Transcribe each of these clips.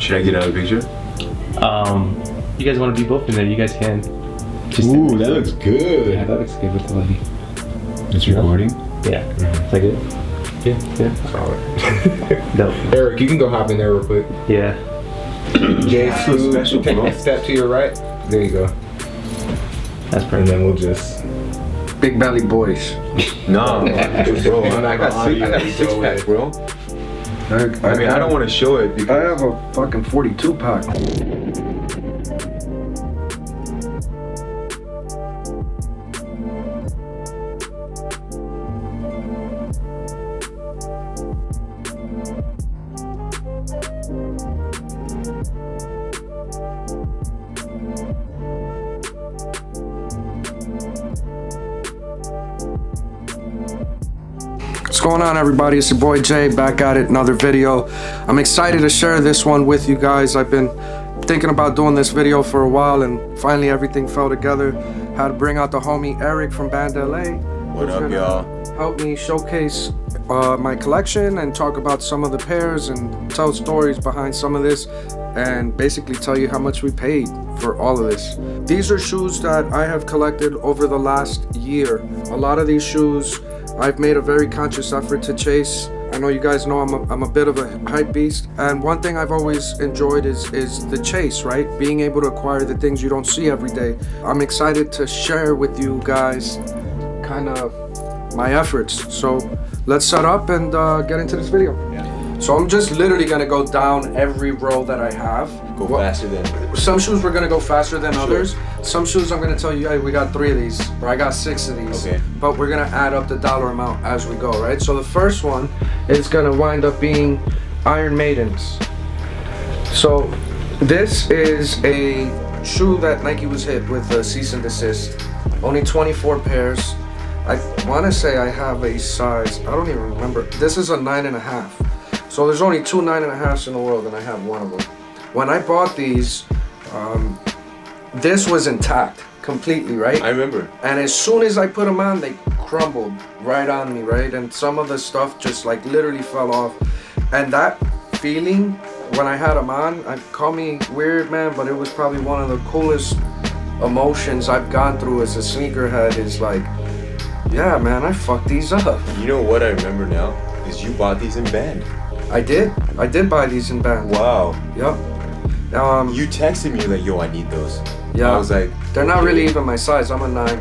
Should I get out of the picture? You guys want to be both in there? You guys can. Ooh, that looks good. Yeah, that looks good with the lighting. It's recording? Yeah. Is that good? Yeah. Solid. Dope. Eric, you can go hop in there real quick. Yeah. Jay, so special, take bro. a step to your right. There you go. That's And perfect. then we'll just Big belly boys. No, bro, I'm not gonna lie to you. I got a six pack, bro. I I don't want to show it I because have a fucking 42 pack. What's going on, everybody? It's your boy Jay, back at it, another video. I'm excited to share this one with you guys. I've been thinking about doing this video for a while, and finally everything fell together. Had to bring out the homie Eric from Band LA. What who's up, gonna y'all? Help me showcase my collection and talk about some of the pairs and tell stories behind some of this, and basically tell you how much we paid for all of this. These are shoes that I have collected over the last year. A lot of these shoes I've made a very conscious effort to chase. I know you guys know I'm a bit of a hype beast, and one thing I've always enjoyed is the chase, right? Being able to acquire the things you don't see every day. I'm excited to share with you guys kind of my efforts. So let's set up and get into this video. Yeah. So I'm just literally gonna go down every row that I have. Go faster than. Some shoes we're gonna go faster than others. Some shoes I'm gonna tell you, hey, we got 3 of these, or I got 6 of these. Okay. But we're gonna add up the dollar amount as we go, right? So the first one is gonna wind up being Iron Maidens. So this is a shoe that Nike was hit with a cease and desist. Only 24 pairs. I wanna say I have a size, I don't even remember. This is a 9.5. So there's only 2 9.5s in the world, and I have one of them. When I bought these, this was intact completely, right? I remember. And as soon as I put them on, they crumbled right on me, right? And some of the stuff just like literally fell off. And that feeling when I had them on, call me weird, man, but it was probably one of the coolest emotions I've gone through as a sneakerhead. Is like, yeah, man, I fucked these up. You know what I remember now? Is you bought these in band. I did buy these in band. Wow. Yep. You texted me like, yo, I need those. Yeah. I was like, They're not okay. really even my size. I'm a 9.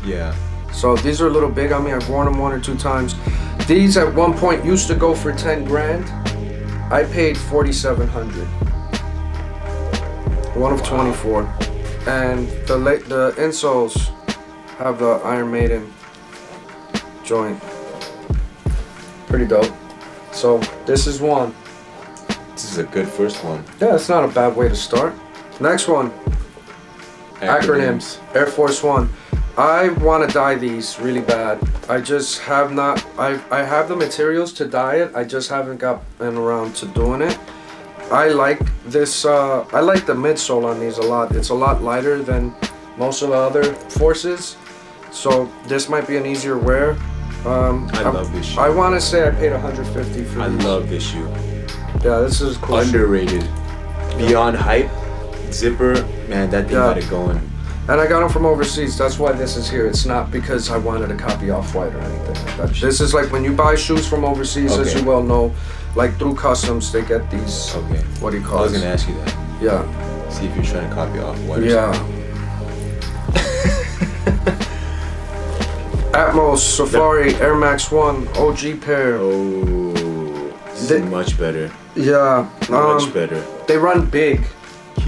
Yeah. So these are a little big on me. I've worn them 1 or 2 times. These at one point used to go for 10 grand. I paid 4,700. One of 24. And the insoles have the Iron Maiden joint. Pretty dope. So this is one. This is a good first one. Yeah, it's not a bad way to start. Next one. Acronyms. Air Force One. I want to dye these really bad. I just have not. I have the materials to dye it. I just haven't gotten around to doing it. I like this. I like the midsole on these a lot. It's a lot lighter than most of the other Forces, so this might be an easier wear. I love this shoe. I want to say I paid 150 for I these. love this shoe. Yeah, this is cool. Underrated. Beyond hype. Zipper, man, that thing Yeah. got it going. And I got them from overseas. That's why this is here. It's not because I wanted to copy Off-White or anything like that. This is like when you buy shoes from overseas, as Okay. you well know, like through customs, they get these. Okay. What do you I call was it? gonna ask you that. Yeah. See if you're trying to copy off what. Yeah. Atmos Safari Air Max 1 OG pair. Oh, this They- is much better. Yeah. Much better. They run big.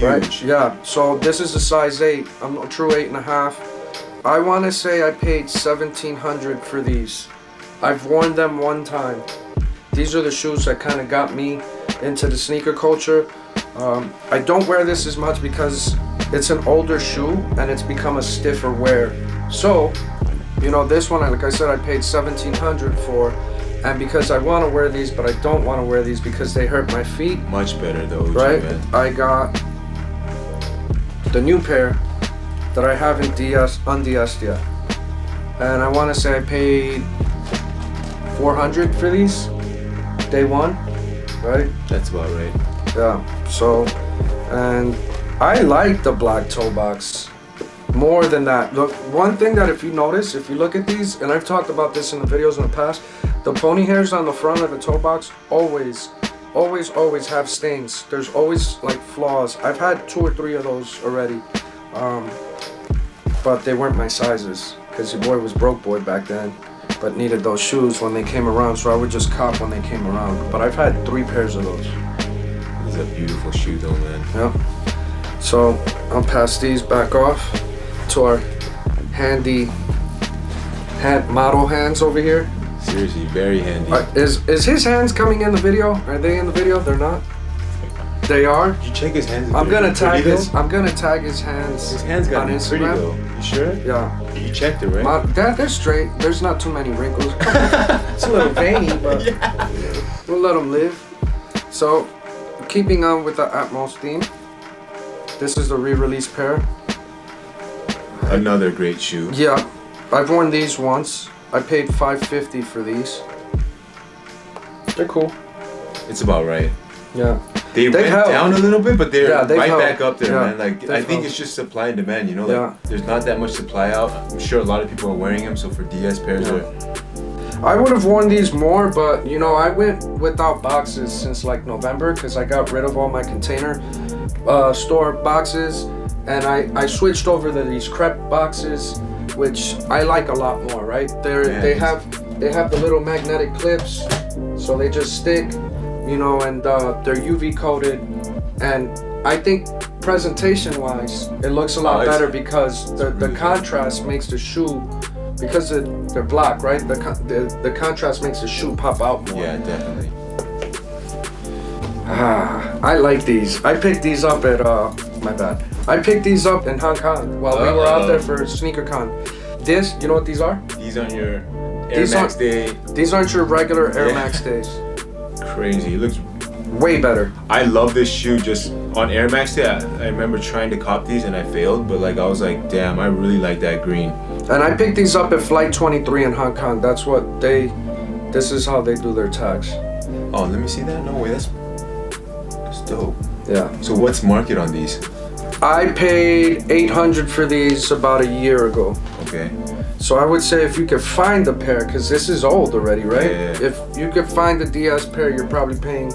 Right? Huge. Yeah. So this is a size 8. I'm a true 8.5. I want to say I paid 1,700 for these. I've worn them 1 time. These are the shoes that kind of got me into the sneaker culture. I don't wear this as much because it's an older shoe and it's become a stiffer wear. So, you know, this one, like I said, I paid 1,700 for. And because I want to wear these, but I don't want to wear these because they hurt my feet. Much better though, OG, Right? man. I got the new pair that I haven't undS'd yet. And I want to say I paid 400 for these. Day 1, right? That's about right. Yeah. So, and I like the black toe box more than that. Look, one thing that if you notice, if you look at these, and I've talked about this in the videos in the past, the pony hairs on the front of the toe box always have stains. There's always like flaws. I've had 2 or 3 of those already, but they weren't my sizes because your boy was broke boy back then, but needed those shoes when they came around, so I would just cop when they came around. But I've had 3 pairs of those. This is a beautiful shoe though, man. Yep. So I'll pass these back off to our handy model hands over here. Seriously, very handy. Is his hands coming in the video? Are they in the video? They're not. They are. Did you check his hands? I'm gonna tag his. I'm gonna tag his hands. His hands got on to be pretty Instagram. though. You sure? Yeah. You checked it, right? They're straight. There's not too many wrinkles. It's a little veiny, but we'll let them live. So, keeping on with the Atmos theme, this is the re-release pair. Another great shoe. Yeah, I've worn these once. I paid $5.50 for these. They're cool. It's about right. Yeah. They went held. down a little bit, but they're they've right held. back up there, Yeah, man. Like they've I think held. it's just supply and demand, you know. Yeah. Like there's not that much supply out. I'm sure a lot of people are wearing them, so for DS pairs, I would have worn these more, but you know, I went without boxes since like November because I got rid of all my container store boxes, and I switched over to these crepe boxes, which I like a lot more. Right? They have the little magnetic clips, so they just stick, you know, and they're UV coated, and I think presentation-wise, it looks a lot better because the contrast makes the shoe, because they're black, right? The contrast makes the shoe pop out more. yeah, definitely. I like these. I picked these up at my bad. I picked these up in Hong Kong while we were out there for SneakerCon. This, you know what these are? These aren't your Air Max Day. These aren't your regular Air Max Days. Crazy. It looks way better. I love this shoe. Just on Air Max Day, I remember trying to cop these and I failed, but like I was like, damn, I really like that green. And I picked these up at Flight 23 in Hong Kong. That's what this is how they do their tags. Oh, let me see that. No way, that's dope. Yeah. So what's market on these? I paid $800 for these about a year ago. Okay. So I would say if you could find a pair, because this is old already, right? Yeah. If you could find a DS pair, you're probably paying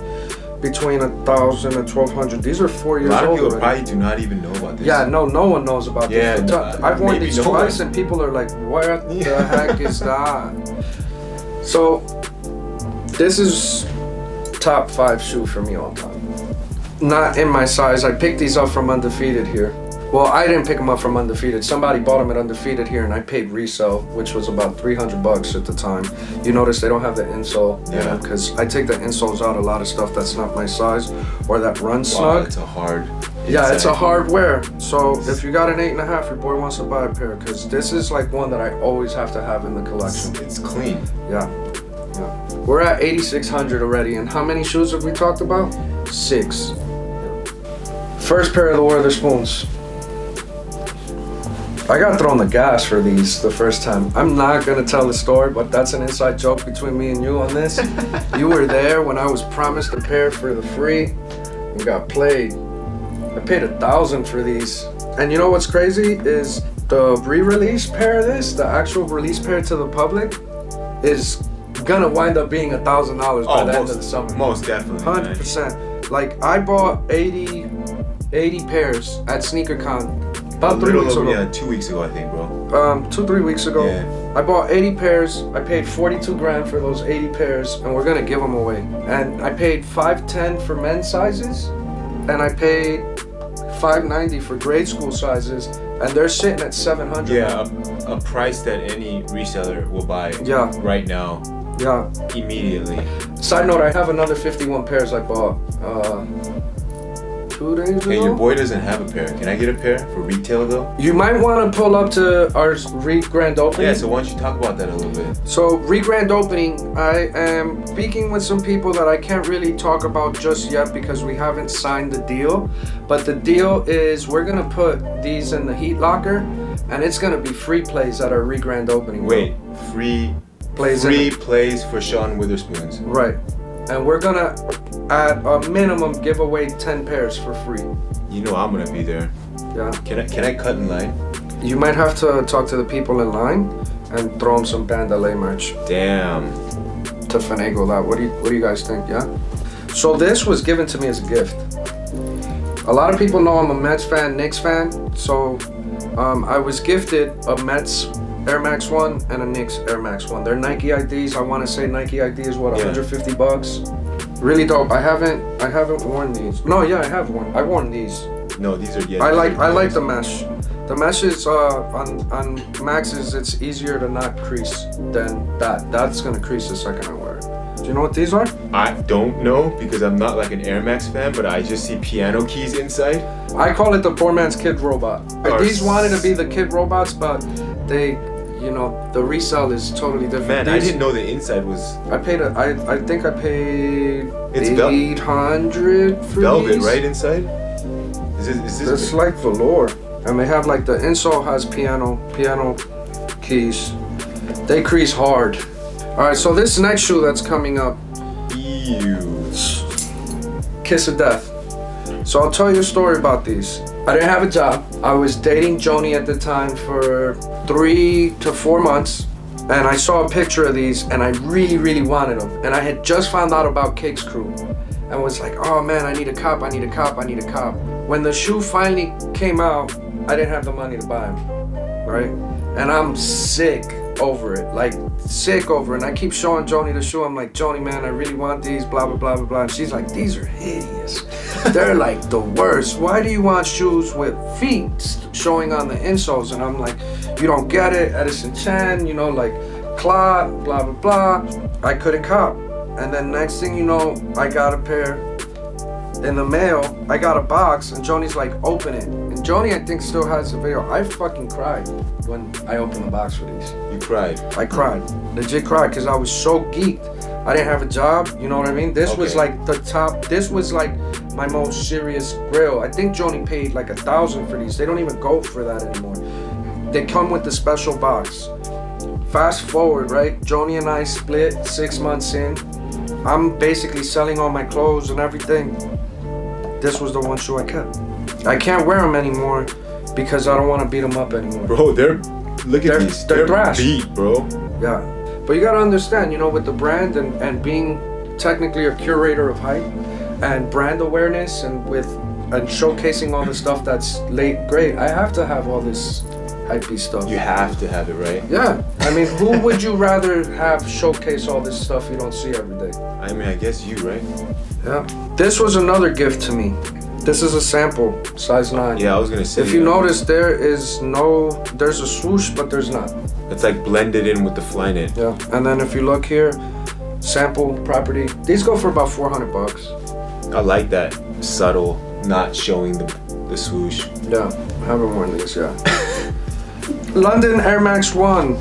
between $1,000 and $1,200. These are 4 years old. A lot of people already. probably do not even know about this. Yeah, no one knows about Yeah, this. I've worn maybe these no twice, one. and people are like, "What the heck is that?" So this is top 5 shoe for me all time. Not in my size. I picked these up from Undefeated here. Well, I didn't pick them up from Undefeated. Somebody bought them at Undefeated here, and I paid resale, which was about $300 at the time. You notice they don't have the insole, Yeah. because I take the insoles out a lot of stuff that's not my size or that runs Wow, snug. it's a hard. Yeah, it's a inside. hard wear. So if you got an 8.5, your boy wants to buy a pair, because this is like one that I always have to have in the collection. It's clean. Yeah. We're at 8,600 already, and how many shoes have we talked about? 6. First pair of the Witherspoons. I got thrown the gas for these the first time. I'm not gonna tell the story, but that's an inside joke between me and you on this. You were there when I was promised a pair for the free and got played. I paid $1,000 for these. And you know what's crazy is the re-release pair of this, the actual release pair to the public, is gonna wind up being $1,000 by the end of the summer. Most definitely. man. 100%. Like I bought 80 pairs at SneakerCon about 3 weeks ago. Yeah, 2 weeks ago I think, bro. 2-3 weeks ago. Yeah. I bought 80 pairs. I paid 42 grand for those 80 pairs, and we're gonna give them away. And I paid $510 for men's sizes, and I paid $590 for grade school sizes, and they're sitting at $700. Yeah, a price that any reseller will buy. Yeah. Right now, Yeah. immediately. Side note: I have another 51 pairs I bought 2 days ago. Hey, your boy doesn't have a pair. Can I get a pair for retail though? You might want to pull up to our grand opening. Yeah. So why don't you talk about that a little bit? So grand opening, I am speaking with some people that I can't really talk about just yet because we haven't signed the deal. But the deal is we're gonna put these in the heat locker, and it's gonna be free plays at our grand opening. Wait, free Plays plays for Sean Witherspoons. Right. And we're gonna at a minimum give away 10 pairs for free. You know I'm gonna be there. Yeah. Can I cut in line? You might have to talk to the people in line and throw them some Bandalay merch Damn. to finagle that. What do you guys think? Yeah. So this was given to me as a gift. A lot of people know I'm a Mets fan, Knicks fan. So I was gifted a Mets Air Max 1 and a Knicks Air Max 1. They're Nike IDs. I want to say Nike ID is what, Yeah. $150. Really dope. I haven't worn these. No, yeah, I worn these. No, these are I like the mesh. The mesh is on Max's. It's easier to not crease than that. That's gonna crease the second I wear it. Do you know what these are? I don't know because I'm not like an Air Max fan, but I just see piano keys inside. I call it the poor man's kid robot. Or These wanted to be the kid robots, but they, the resale is totally different. Man, I These- didn't know the inside was I paid I think I paid It's 800 for velvet, these. right inside? Is It's this? like velour, and they have like the insole has piano keys. They crease hard. All right, so this next shoe that's coming up, Ew. Kiss of Death. So I'll tell you a story about these. I didn't have a job. I was dating Joni at the time for 3 to 4 months, and I saw a picture of these, and I really, really wanted them. And I had just found out about Cake's Crew, and was like, oh man, I need a cop. When the shoe finally came out, I didn't have the money to buy them, right? And I'm sick over it, and I keep showing Joni the shoe. I'm like, Joni, man, I really want these, blah, blah, blah, blah, blah. And she's like, these are hideous. They're like the worst. Why do you want shoes with feet showing on the insoles? And I'm like, you don't get it, Edison Chen, like clot, blah, blah, blah. I couldn't cop. And then next thing you know, I got a pair in the mail. I got a box, and Joni's like, open it. And Joni, I think, still has the video. I fucking cried when I opened the box for these. You cried. I cried, legit cried, because I was so geeked. I didn't have a job, you know what I mean? This was Okay. like the top, this was like my most serious grill. I think Joni paid like $1,000 for these. They don't even go for that anymore. They come with the special box. Fast forward, right? Joni and I split 6 months in. I'm basically selling all my clothes and everything. This was the one shoe I kept. I can't wear them anymore because I don't want to beat them up anymore. Bro, look at these. They're thrash. beat, bro. Yeah, but you gotta understand, with the brand and being technically a curator of hype and brand awareness and showcasing all the stuff that's great, I have to have all this hypey stuff. You have to have it, right? Yeah, I mean, who would you rather have showcase all this stuff you don't see every day? I mean, I guess you, right? Yeah. This was another gift to me. This is a sample, size 9. Yeah, I was gonna say. If you notice, there's a swoosh, but there's not. It's like blended in with the Flyknit. Yeah, and then if you look here, sample property. These go for about $400. I like that subtle, not showing the swoosh. Yeah, haven't worn these yet. London Air Max 1,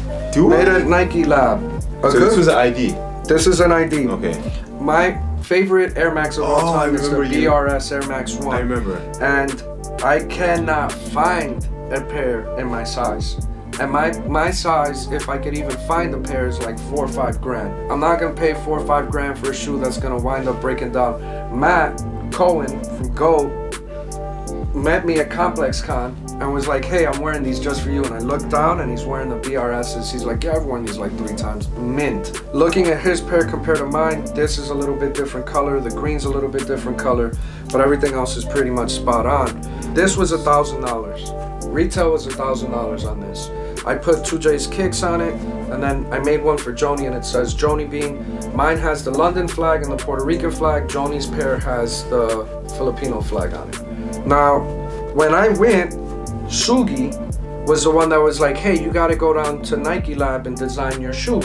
made at Nike Lab. So this was an ID. This is an ID. Okay. My favorite Air Max of all I time is the remember you. BRS Air Max 1. I remember. And I cannot find a pair in my size. And my size, if I could even find a pair, is like $4 or $5 grand. I'm not gonna pay $4 or $5 grand for a shoe that's gonna wind up breaking down. Matt Cohen from GOAT met me at Complex Con and was like, hey, I'm wearing these just for you. And I looked down and he's wearing the BRSs. He's like, yeah, I've worn these like 3 times. Mint. Looking at his pair compared to mine, this is a little bit different color. The green's a little bit different color, but everything else is pretty much spot on. This was $1,000. Retail was $1,000 on this. I put 2J's kicks on it, and then I made one for Joni, and it says Joni Bean. Mine has the London flag and the Puerto Rican flag. Joni's pair has the Filipino flag on it. Now, when I went, Sugi was the one that was like, hey, you gotta go down to Nike Lab and design your shoe.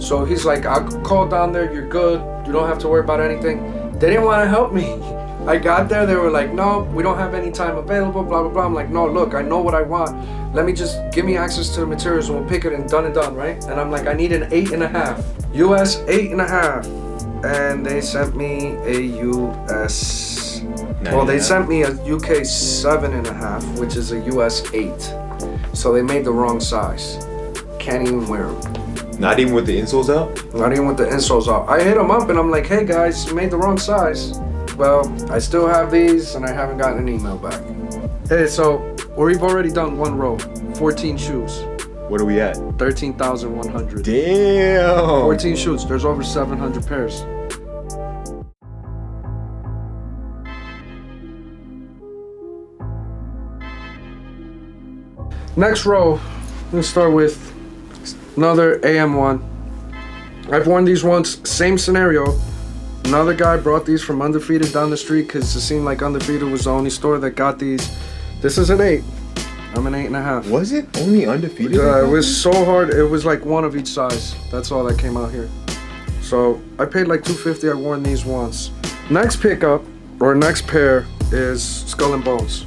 So he's like, I'll call down there, you're good, you don't have to worry about anything. They didn't want to help me. I got there, they were like, no, we don't have any time available, blah, blah, blah. I'm like, no, look, I know what I want. Let me just give me access to the materials and we'll pick it and done, right? And I'm like, I need an 8.5, US 8.5. And they sent me a US, well, they sent me a UK 7.5, which is a US 8. So they made the wrong size. Can't even wear them. Not even with the insoles out? Not even with the insoles out. I hit them up and I'm like, hey guys, you made the wrong size. Well, I still have these and I haven't gotten an email back. Hey, so we've already done one row. 14 shoes. What are we at? 13,100. Damn. 14 shoes. There's over 700 pairs. Next row, let's start with another AM1. I've worn these once, same scenario. Another guy brought these from Undefeated down the street because it seemed like Undefeated was the only store that got these. This is an 8. I'm an 8.5. Was it only Undefeated? It was so hard. It was like one of each size. That's all that came out here. So I paid like $250. I worn these once. Next pickup or next pair is Skull and Bones.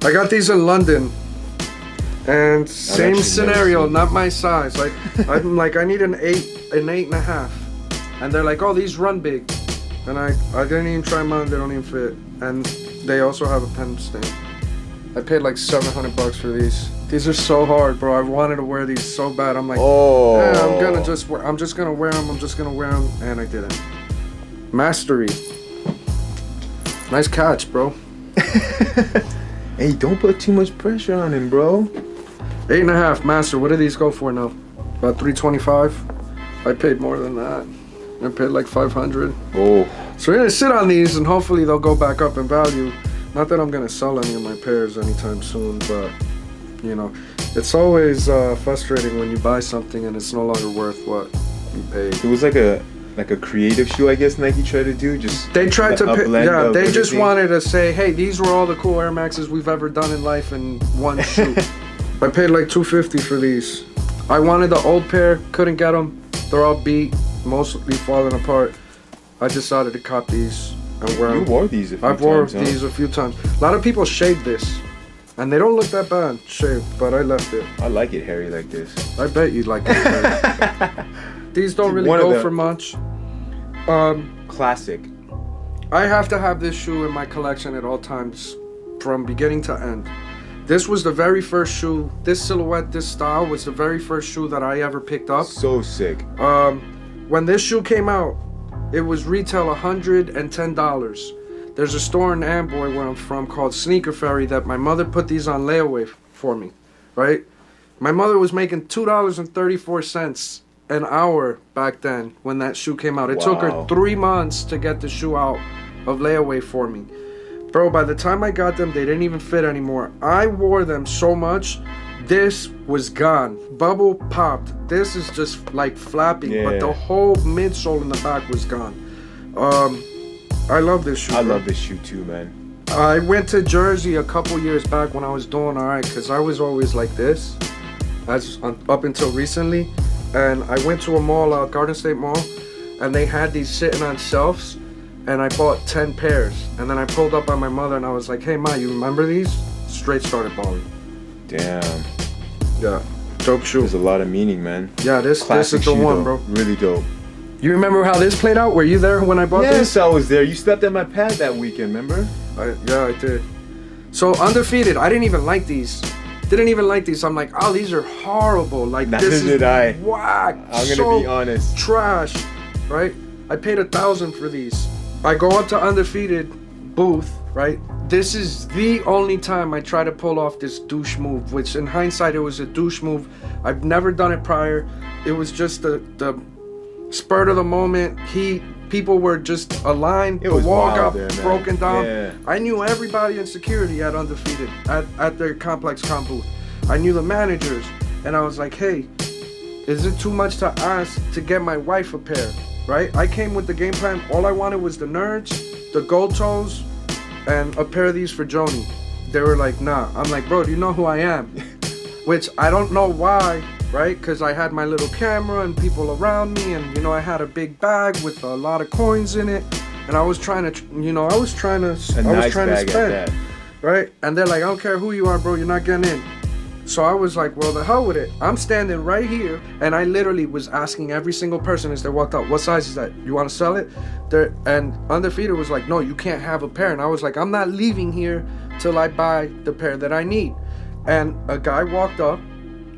I got these in London. And same actually scenario, never seen not my size. Like I'm like I need an 8.5, and they're like, oh, these run big, and I didn't even try them on. They don't even fit, and they also have a pen stand. I paid like $700 for these. These are so hard, bro. I wanted to wear these so bad. I'm like, yeah, I'm just gonna wear them, and I didn't. Mastery. Nice catch, bro. Hey, don't put too much pressure on him, bro. 8.5 Master. What do these go for now? About $325. I paid more than that. I paid like $500. Oh. So we're gonna sit on these and hopefully they'll go back up in value. Not that I'm gonna sell any of my pairs anytime soon, but you know, it's always frustrating when you buy something and it's no longer worth what you paid. It was like a creative shoe, I guess Nike tried to do. They tried to they just everything. wanted to say, hey, these were all the cool Air Maxes we've ever done in life in one shoe. I paid like $250 for these. I wanted the old pair, couldn't get them. They're all beat, mostly falling apart. I decided to cop these and wear them. You wore these a few I've worn times, these a few times. A lot of people shade this, and they don't look that bad shaved, but I left it. I like it hairy like this. I bet you'd like it. These don't really One of go them. for much. Classic. I have to have this shoe in my collection at all times, from beginning to end. This was the very first shoe, this silhouette, this style was the very first shoe that I ever picked up. So sick. When this shoe came out, it was retail $110. There's a store in Amboy where I'm from called Sneaker Ferry that my mother put these on layaway for me, right? My mother was making $2.34 an hour back then when that shoe came out. It took her Wow. 3 months to get the shoe out of layaway for me. Bro, by the time I got them, they didn't even fit anymore. I wore them so much, this was gone. Bubble popped. This is just like flapping, but the whole midsole in the back was gone. I love this shoe. I bro. love this shoe too, man. I went to Jersey a couple years back when I was doing alright, because I was always like this, up until recently. And I went to a mall, Garden State Mall, and they had these sitting on shelves, and I bought 10 pairs. And then I pulled up on my mother and I was like, hey Ma, you remember these? Straight started bawling. Damn. Yeah, dope shoe. There's a lot of meaning, man. Yeah, this is the shoe, one, though. bro. Really dope. You remember how this played out? Were you there when I bought Yes, this? I was there. You slept at my pad that weekend, remember? Yeah, I did. So Undefeated, I didn't even like these. Didn't even like these. I'm like, oh, these are horrible. Like, Neither this is did I. whack. I'm gonna so be honest. Trash, right? I paid $1,000 for these. I go up to Undefeated booth, right? This is the only time I try to pull off this douche move, which in hindsight, it was a douche move. I've never done it prior. It was just the spurt of the moment. People were just aligned. It The was wall wild got there, man. broken down. Yeah. I knew everybody in security at Undefeated, at their Complex Con booth. I knew the managers, and I was like, hey, is it too much to ask to get my wife a pair, right? I came with the game plan. All I wanted was the Nerds, the Gold Toes, and a pair of these for Joni. They were like, nah. I'm like, bro, do you know who I am? Which I don't know why, right? Because I had my little camera and people around me, and you know, I had a big bag with a lot of coins in it, and I was trying to, I was trying to spend, right? And they're like, I don't care who you are, bro, you're not getting in. So I was like, well, the hell with it. I'm standing right here, and I literally was asking every single person as they walked out, what size is that? You want to sell it? And Undefeated was like, no, you can't have a pair. And I was like, I'm not leaving here till I buy the pair that I need. And a guy walked up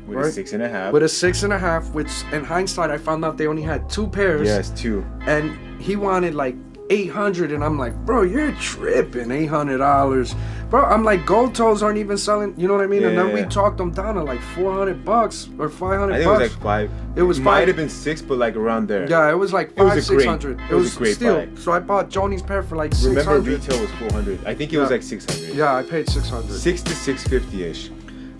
With right? a 6.5. With a 6.5, which in hindsight, I found out they only had 2 pairs. Yes, 2. And he wanted like $800, and I'm like, bro, you're tripping, $800, bro. I'm like, gold toes aren't even selling, you know what I mean? And then we Yeah. talked them down to like $400 or $500. I think it was like 5. It was might five. have been 6, but like around there. Yeah, it was like It was a 600. great- it was a great steal. buy. So I bought Joni's pair for like 600. Remember, retail was 400. I think it was Yeah. like 600. Yeah, I paid 600. 6 to 650 ish.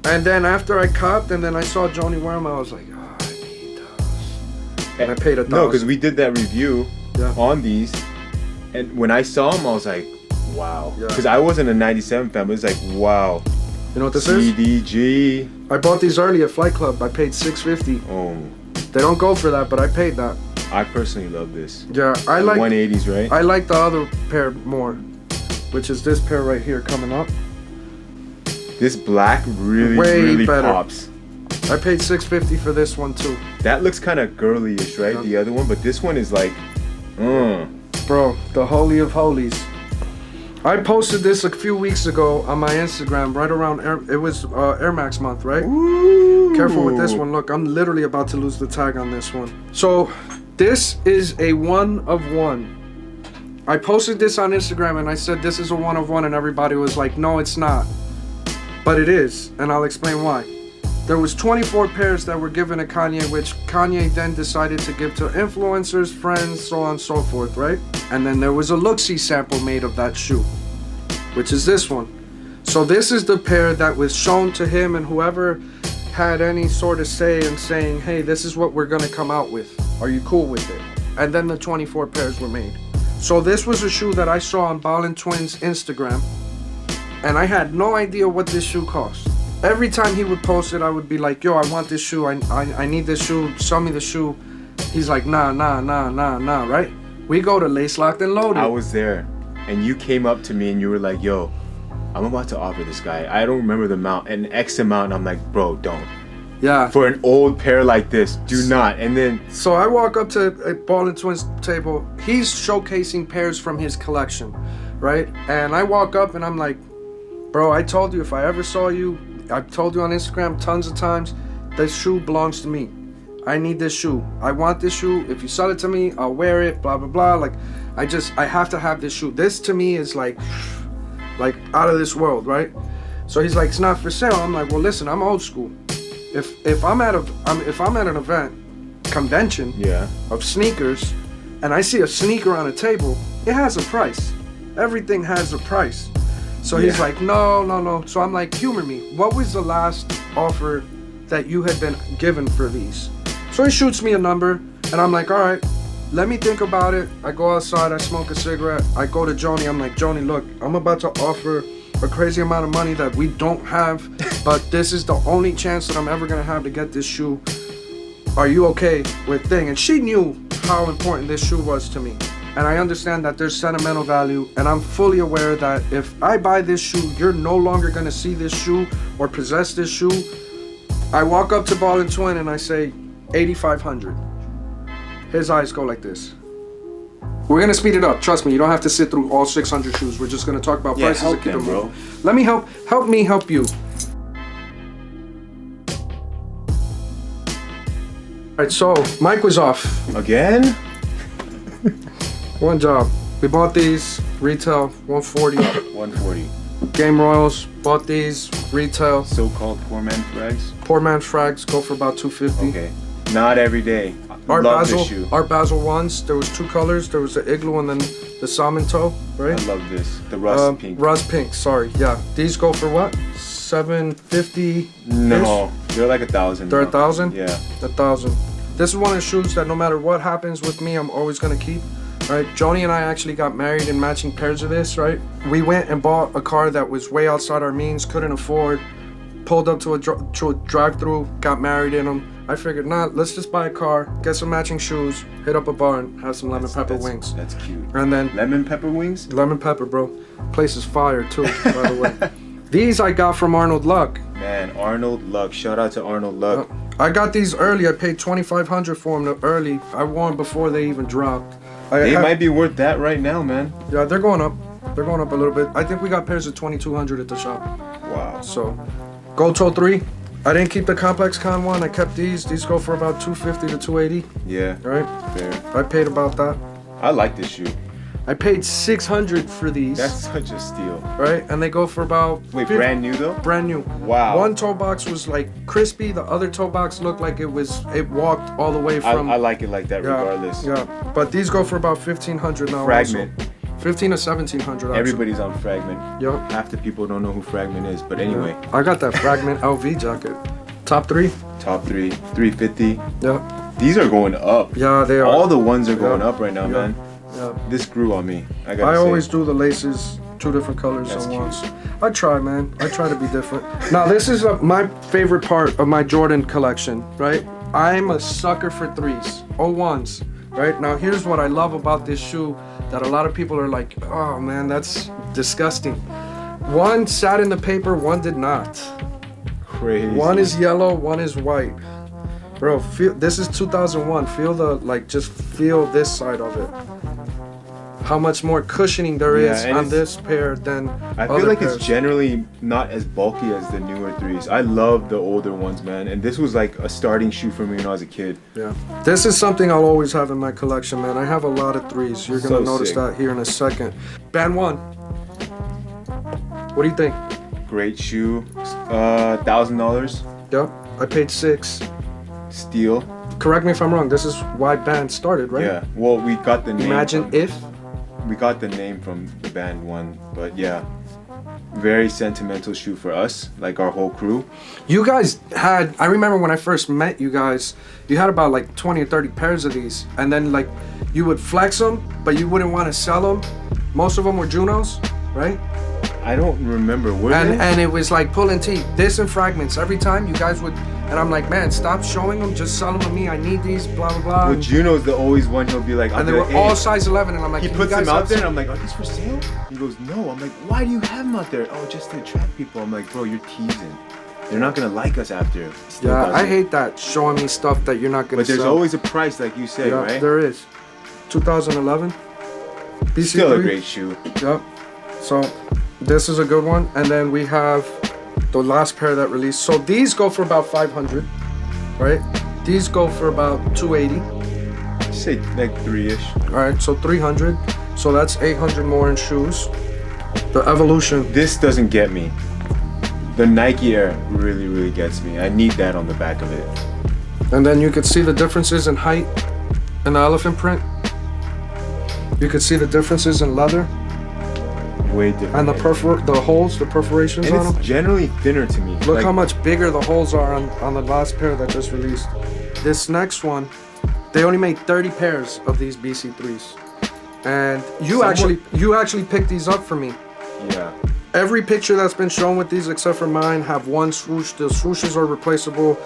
And then after I copped, and then I saw Joni wear them, I was like, oh, I need those. And I paid $1,000. No, because we did that review Yeah. on these, and when I saw them, I was like, wow. Yeah. Because I wasn't a 97 fan, but it's like, wow. You know what this is? CDG. I bought these early at Flight Club. I paid $650. Oh, They don't go for that, but I paid that. I personally love this. Yeah, I The like 180s, right? I like the other pair more, which is this pair right here coming up. This black really, Way really better. pops. I paid $650 for this one too. That looks kind of girly-ish, right? Yeah. The other one, but this one is like, Bro, the holy of holies. I posted this a few weeks ago on my Instagram, right around it was Air Max month, right? Ooh. Careful with this one. Look, I'm literally about to lose the tag on this one. So, this is a 1 of 1. I posted this on Instagram and I said this is a 1 of 1, and everybody was like, no, it's not. But it is, and I'll explain why. There was 24 pairs that were given to Kanye, which Kanye then decided to give to influencers, friends, so on and so forth, right? And then there was a look-see sample made of that shoe, which is this one. So this is the pair that was shown to him and whoever had any sort of say in saying, hey, this is what we're gonna come out with. Are you cool with it? And then the 24 pairs were made. So this was a shoe that I saw on Ballin Twins Instagram, and I had no idea what this shoe cost. Every time he would post it, I would be like, yo, I want this shoe. I need this shoe. Sell me the shoe. He's like, nah, right? We go to Lace Locked and Loaded. I was there, and you came up to me and you were like, yo, I'm about to offer this guy. I don't remember the amount, an X amount. And I'm like, bro, don't. Yeah. For an old pair like this, do not. And then, So I walk up to a Ballin Twins table. He's showcasing pairs from his collection, right? And I walk up and I'm like, bro, I told you if I ever saw you, I've told you on Instagram tons of times, this shoe belongs to me. I need this shoe. I want this shoe. If you sell it to me, I'll wear it, blah, blah, blah. Like, I have to have this shoe. This to me is like out of this world, right? So he's like, it's not for sale. I'm like, well, listen, I'm old school. If I'm at an event, convention yeah. of sneakers, and I see a sneaker on a table, it has a price. Everything has a price. So he's Yeah. like, no. So I'm like, humor me. What was the last offer that you had been given for these? So he shoots me a number, and I'm like, all right, let me think about it. I go outside, I smoke a cigarette. I go to Joni. I'm like, Joni, look, I'm about to offer a crazy amount of money that we don't have, but this is the only chance that I'm ever gonna have to get this shoe. Are you okay with thing? And she knew how important this shoe was to me. And I understand that there's sentimental value, and I'm fully aware that if I buy this shoe, you're no longer gonna see this shoe or possess this shoe. I walk up to Ballin Twin and I say, 8,500. His eyes go like this. We're gonna speed it up. Trust me, you don't have to sit through all 600 shoes. We're just gonna talk about Yeah, prices and help keep them, it bro. moving. Let me help me help you. All right, so mic was off. Again? One job. We bought these retail 140. 140. Game Royals bought these retail. So-called poor man frags. Poor man frags go for about 250. Okay. Not every day. Art Love Basel, this shoe. Art Basel ones. There was two colors. There was the igloo and then the salmon toe, right? I love this. The rust pink. Rust pink. Sorry. Yeah. These go for what? 750. No, they're like 1,000. They're now. 1,000? Yeah. 1,000. This is one of the shoes that no matter what happens with me, I'm always gonna keep. Right? Joni and I actually got married in matching pairs of this, right? We went and bought a car that was way outside our means, couldn't afford, pulled up to a drive-through, got married in them. I figured, nah, let's just buy a car, get some matching shoes, hit up a bar and have some lemon pepper wings. That's cute. And then Lemon pepper wings? lemon pepper, bro. Place is fire too, by the way. These I got from Arnold Luck. Man, Arnold Luck. Shout out to Arnold Luck. I got these early. I paid $2,500 for them early. I wore them before they even dropped. They might be worth that right now, man. Yeah, they're going up. They're going up a little bit. I think we got pairs of $2,200 at the shop. Wow. So, Gold Toe 3. I didn't keep the Complex Con one. I kept these. These go for about $250 to $280. Yeah. Right? Fair. I paid about that. I like this shoe. I paid 600 for these, That's such a steal. right? And they go for about Wait, 50 brand new though? brand new. Wow. One toe box was like crispy. The other toe box looked like it walked all the way from. I like it like that regardless. Yeah, but these go for about 1,500 now. Fragment. Also. 15 to 1,700. Actually. Everybody's on Fragment. Yep. Half the people don't know who Fragment is, but anyway, I got that Fragment LV jacket. Top 3. top 3, 350. Yeah. These are going up. Yeah, they are. All the ones are going Yeah. up right now, Yeah. man. Yeah. This grew on me. I gotta I say. always do the laces 2 different colors That's at cute. once. I try, man. I try to be different. Now, this is my favorite part of my Jordan collection, right? I'm a sucker for 3s, 01s, right? Now, here's what I love about this shoe that a lot of people are like, oh man, that's disgusting. One sat in the paper, one did not. Crazy. One is yellow, one is white. Bro, this is 2001. Just feel this side of it. How much more cushioning there Yeah, is and on it's- this pair than I other feel like pairs. it's generally not as bulky as the newer 3s. I love the older ones, man. And this was like a starting shoe for me when I was a kid. Yeah. This is something I'll always have in my collection, man. I have a lot of 3s. You're gonna So notice sick. that here in a second. Band 1. What do you think? Great shoe. $1,000. Yep. I paid 6. Steel. Correct me if I'm wrong. This is why Band started, right? Yeah. Well, we got the name. Imagine from- if. We got the name from the band one, but yeah. Very sentimental shoe for us, like our whole crew. You guys had, I remember when I first met you guys, you had about like 20 or 30 pairs of these. And then like you would flex them, but you wouldn't want to sell them. Most of them were Junos, right? I don't remember. Were they? And it was like pulling teeth. This and fragments. Every time you guys would, and I'm like, man, stop showing them. Just sell them to me. I need these, blah, blah, blah. Well, Juno's the always one. He'll be like, And they were all size 11. And I'm like, He "Can puts you guys them out have there, and some-" I'm like, are these for sale? He goes, no. I'm like, why do you have them out there? Oh, just to attract people. I'm like, bro, you're teasing. They're not gonna like us after. Still Yeah, doesn't. I hate that. Showing me stuff that you're not going But to there's sell. always a price, like you say, Yeah, right? there is. 2011. BC3. Still a great shoe. Yep. So this is a good one, and then we have the last pair that released. So these go for about 500, right? These go for about 280. Say like 3-ish. All right, so 300. So that's 800 more in shoes. The Evolution. This doesn't get me. The Nike Air really, really gets me. I need that on the back of it. And then you could see the differences in height in the elephant print. You could see the differences in leather Way different. and the holes, the perforations And on it's them. generally thinner to me. Look Like, how much bigger the holes are on the last pair that just released. This next one, they only made 30 pairs of these BC3s. And you actually picked these up for me. Yeah. Every picture that's been shown with these except for mine have one swoosh. The swooshes are replaceable.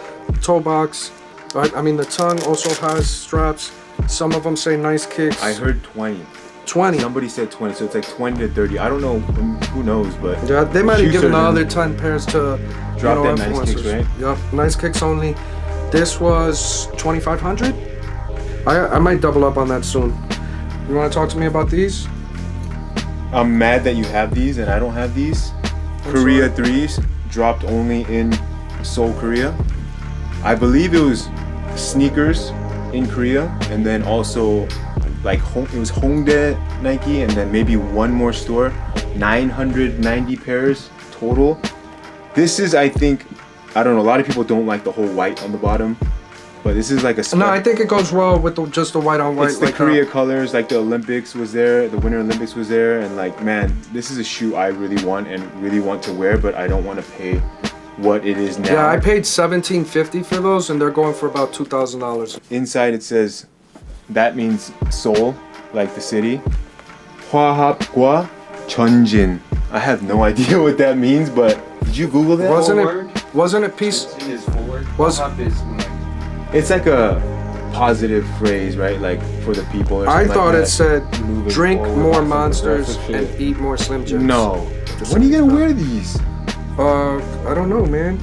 Toe box. Right? I mean, the tongue also has straps. Some of them say nice kicks. I heard 20. 20. Somebody said 20, so it's like 20 to 30. I don't know. Who knows? But Yeah, they might Shoe have given the surgeon other 10 pairs to Drop you know, that nice kicks, influencers. right? Yep, nice kicks only. This was 2,500. I might double up on that soon. You want to talk to me about these? I'm mad that you have these and I don't have these. I'm Korea 3s dropped only in Seoul, Korea. I believe it was sneakers in Korea, and then also like it was Hongdae Nike, and then maybe one more store. 990 pairs total. This is, I think, I don't know. A lot of people don't like the whole white on the bottom, but this is like a. No, I think it goes well with just the white on white. It's the like Korea colors, like the Olympics was there, the Winter Olympics was there, and like, man, this is a shoe I really want and really want to wear, but I don't want to pay what it is now. Yeah, I paid $1,750 for those, and they're going for about $2,000. Inside it says, that means Seoul, like the city. 화합과 전진. I have no idea what that means, but did you Google that? Wasn't it peace? Is forward. Was- Hop is like, It's like a positive phrase, right? Like for the people. Or I something thought like it said Moving drink forward, more some monsters aggressive and eat more Slim Jims. No. When are you gonna wear these? I don't know, man.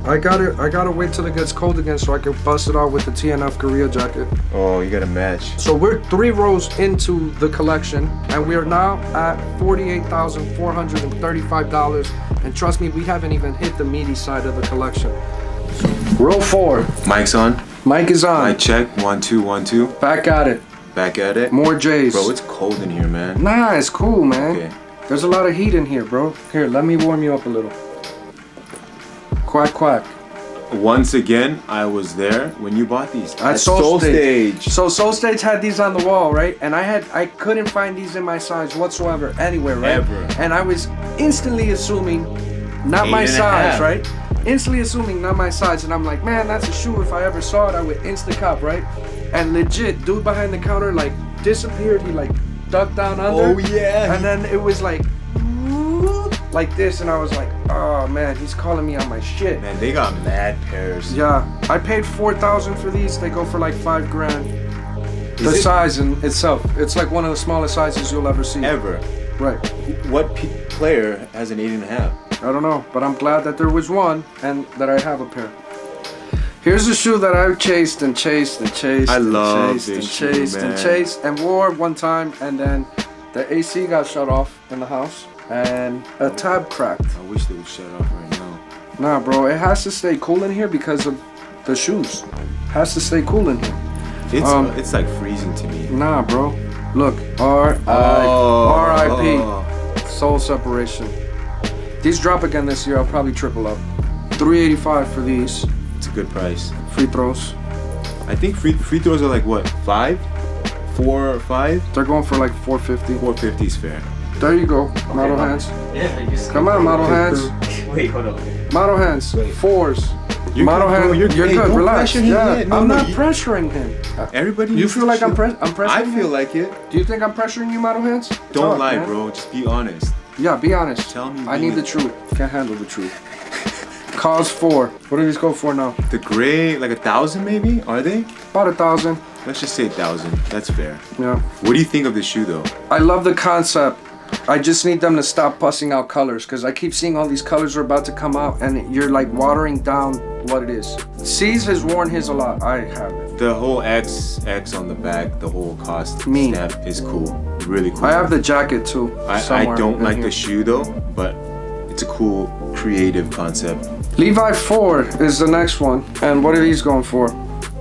I gotta wait till it gets cold again so I can bust it out with the TNF Korea jacket. Oh, you gotta match. So we're 3 rows into the collection, and we are now at $48,435. And trust me, we haven't even hit the meaty side of the collection. Row 4. Mic's on. Mic is on. Mic check. 1 2 1 2. Back at it. Back at it. More J's. Bro, it's cold in here, man. Nah, it's cool, man. Okay. There's a lot of heat in here, bro. Here, let me warm you up a little. Quack, quack. Once again, I was there when you bought these. At Soul Stage. So Soul Stage had these on the wall, right? And I couldn't find these in my size whatsoever, anywhere, right? Ever. And I was instantly assuming not my 8.5. size, right? Instantly assuming not my size, and I'm like, man, that's a shoe. If I ever saw it, I would insta cop, right? And legit, dude behind the counter like disappeared. He like ducked down under. Oh, yeah. And then it was like this, and I was like, oh man, he's calling me on my shit. Man, they got mad pairs. Yeah, I paid 4,000 for these. They go for like $5 grand. The Is it- size in itself, it's like one of the smallest sizes you'll ever see. Ever. Right. What player has an 8.5? I don't know, but I'm glad that there was one and that I have a pair. Here's a shoe that I've chased and chased and chased. I and love chased this and shoe, chased man. and chased and wore one time, and then the AC got shut off in the house and a tab cracked. I wish they would shut off right now. Nah, bro, it has to stay cool in here because of the shoes. Has to stay cool in here. It's like freezing to me. Nah, bro. Look, R.I.P. Soul separation. These drop again this year. I'll probably triple up. $385 for these It's a good price. free throws. I think free throws are like what, 5? 4 or 5? They're going for like $450. 450 is fair. There you go, model hands. Come on, model hands. Wait, hold on. Model hands. Fours. You're Model good, bro. hands. You're You're great. good. Don't Relax. pressure him Yeah, yet. No, I'm no, not you- pressuring him. Everybody. You needs feel to like I'm chill. pressuring I him? feel like it. Do you think I'm pressuring you, model hands? Don't Talk, lie, man. bro. Just be honest. Yeah, be honest. Tell me I you need need- the truth. Can't handle the truth. Cause 4. What do these go for now? The gray, like 1,000 maybe? Are they? About 1,000. Let's just say 1,000. That's fair. Yeah. What do you think of the shoe though? I love the concept. I just need them to stop pussing out colors, because I keep seeing all these colors are about to come out and you're like watering down what it is. C's has worn his a lot. I haven't. The whole X on the back, the whole cost Me. snap is cool. Really cool. I have the jacket too. I somewhere don't in like here. the shoe though, but it's a cool creative concept. Levi 4 is the next one. And what are these going for?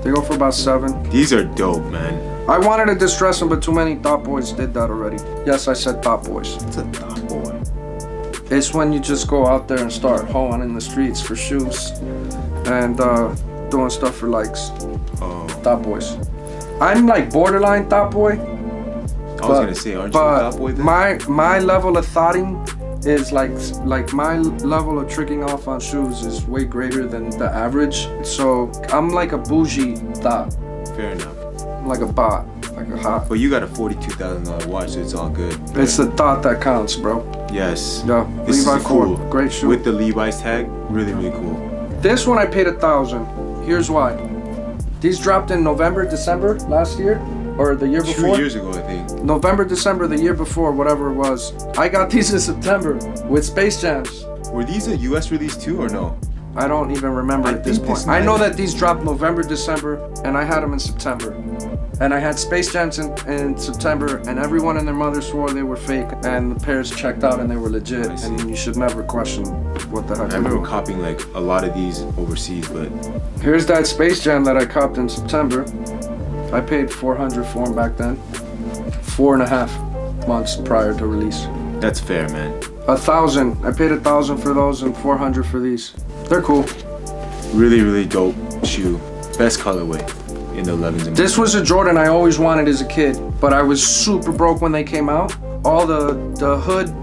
They go for about 7. These are dope, man. I wanted to distress them, but too many Thought Boys did that already. Yes, I said Thought Boys. It's a thought boy. It's when you just go out there and start hoeing in the streets for shoes and doing stuff for likes. Oh, Thought Boys. I'm like borderline Thought Boy. I was gonna say, aren't you a thought boy then? my level of thoughting is like my level of tricking off on shoes is way greater than the average. So I'm like a bougie thought. Fair enough. I'm like a bot, like a hot. But you got a $42,000 watch, so it's all good. It's the thought that counts, bro. Yes. Yeah, This Levi is cool. 4, great shoe. With the Levi's tag, really, really cool. This one I paid 1,000. Here's why. These dropped in November, December last year, or the year 2 before. years ago, I think. November, December, the year before, whatever it was. I got these in September with Space Jams. Were these a US release too, or no? I don't even remember I at this think point. this I know might- that these dropped November, December, and I had them in September. And I had Space Jams in September, and everyone and their mother swore they were fake, and the pairs checked out and they were legit, I see. and you should never question what the heck I they remember were. copying like a lot of these overseas, but Here's that Space Jam that I copped in September. I paid $400 for them back then. 4.5 months prior to release. that's fair, man. 1,000. I paid 1,000 for those and 400 for these. They're cool. Really, really dope shoe. Best colorway in the 11s. And This was a Jordan I always wanted as a kid, but I was super broke when they came out. All the hood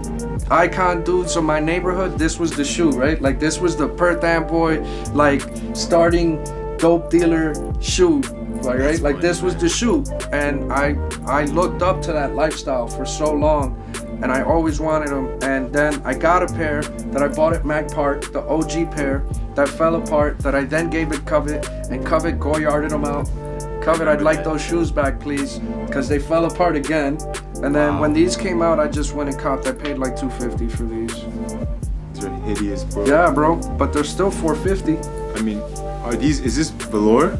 icon dudes of my neighborhood, this was the shoe, right? Like this was the Perth Am boy, like starting dope dealer shoe, like, right? Like this was the shoe, and I looked up to that lifestyle for so long, and I always wanted them. And then I got a pair that I bought at Mac Park, the OG pair that fell apart, that I then gave it Covet, and Covet Goyarded them out. Covet, I'd like those shoes back, please, because they fell apart again. And then when these came out, I just went and copped. I paid like $250 for these. These are hideous, bro. Yeah, bro, but they're still $450. I mean, is this velour?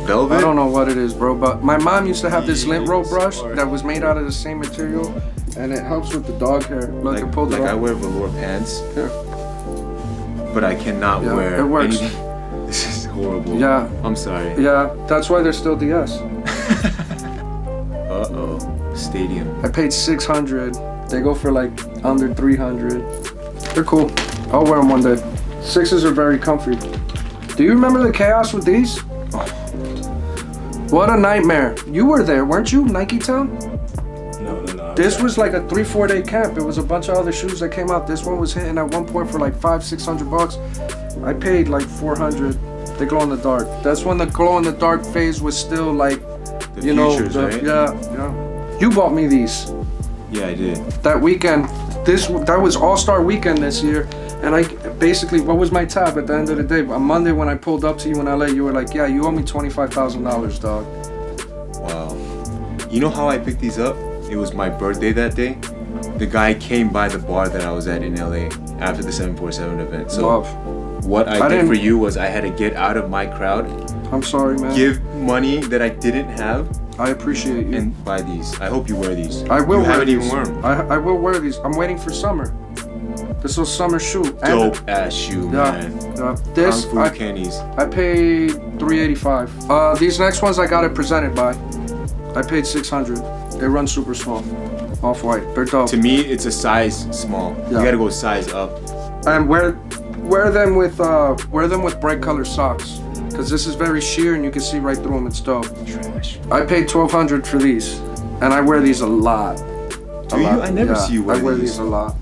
Velvet? I don't know what it is, bro, but my mom used to have this lint roll Yes, brush or- that was made out of the same material, and it helps with the dog hair. Look, Like, it pulled it I off. wear velour pants, Here. but I cannot Yeah, wear it works. anything. This is horrible. Yeah. I'm sorry. Yeah, that's why they're still DS. Oh, Stadium. I paid 600. They go for like under 300. They're cool. I'll wear them one day. 6s are very comfy. Do you remember the chaos with these? What a nightmare. You were there, weren't you? Nike Town? No. This was like a 3-4 day camp. It was a bunch of other shoes that came out. This one was hitting at one point for like $500-600. I paid like 400. They glow in the dark. That's when the glow in the dark phase was still like, The you know, Futures, right? yeah. You bought me these Yeah, I did. that weekend. That was All-Star Weekend this year. And I basically, what was my tab at the end of the day? On Monday when I pulled up to you in LA, you were like, yeah, you owe me $25,000, dog. Wow. You know how I picked these up? It was my birthday that day. The guy came by the bar that I was at in LA after the 747 event. So Love. what I did didn't- for you was I had to get out of my crowd, I'm sorry, man. give money that I didn't have, I appreciate you. and buy these. I hope you wear these. I will You wear haven't these. even worn them. I will wear these. I'm waiting for summer. This was summer shoe. And- Dope ass shoe, Yeah, man. yeah. This Kung Fu Kenny's. I paid $385. These next ones I got it presented by. I paid $600. They run super small, off-white. They're dope. To me, it's a size small. Yeah. You gotta go size up. And wear them with bright color socks, because this is very sheer and you can see right through them. It's dope. Trash. I paid $1,200 for these, and I wear these a lot. Do you? I never see you wear I wear these. these a lot.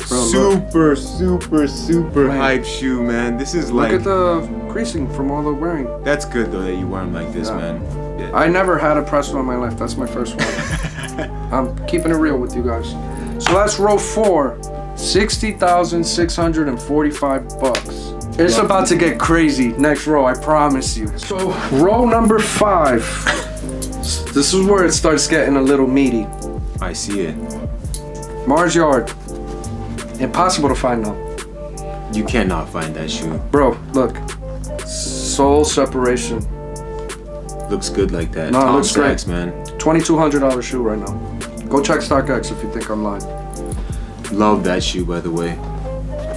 Bro, look. Super Man. hype shoe, man. This is Look like at the creasing from all the wearing. that's good though that you wear them like this, Yeah. man. Yeah. I never had a pressed one in my life. That's my first one. I'm keeping it real with you guys. So that's row 4. $60,645. It's about to get crazy. Next row, I promise you. So row number 5. This is where it starts getting a little meaty. I see it. Mars Yard. Impossible to find though. You cannot find that shoe. Bro, look. Sole separation. Looks good like that. No, it Tom looks great. Sachs, man. $2,200 shoe right now. Go check StockX if you think I'm lying. Love that shoe, by the way.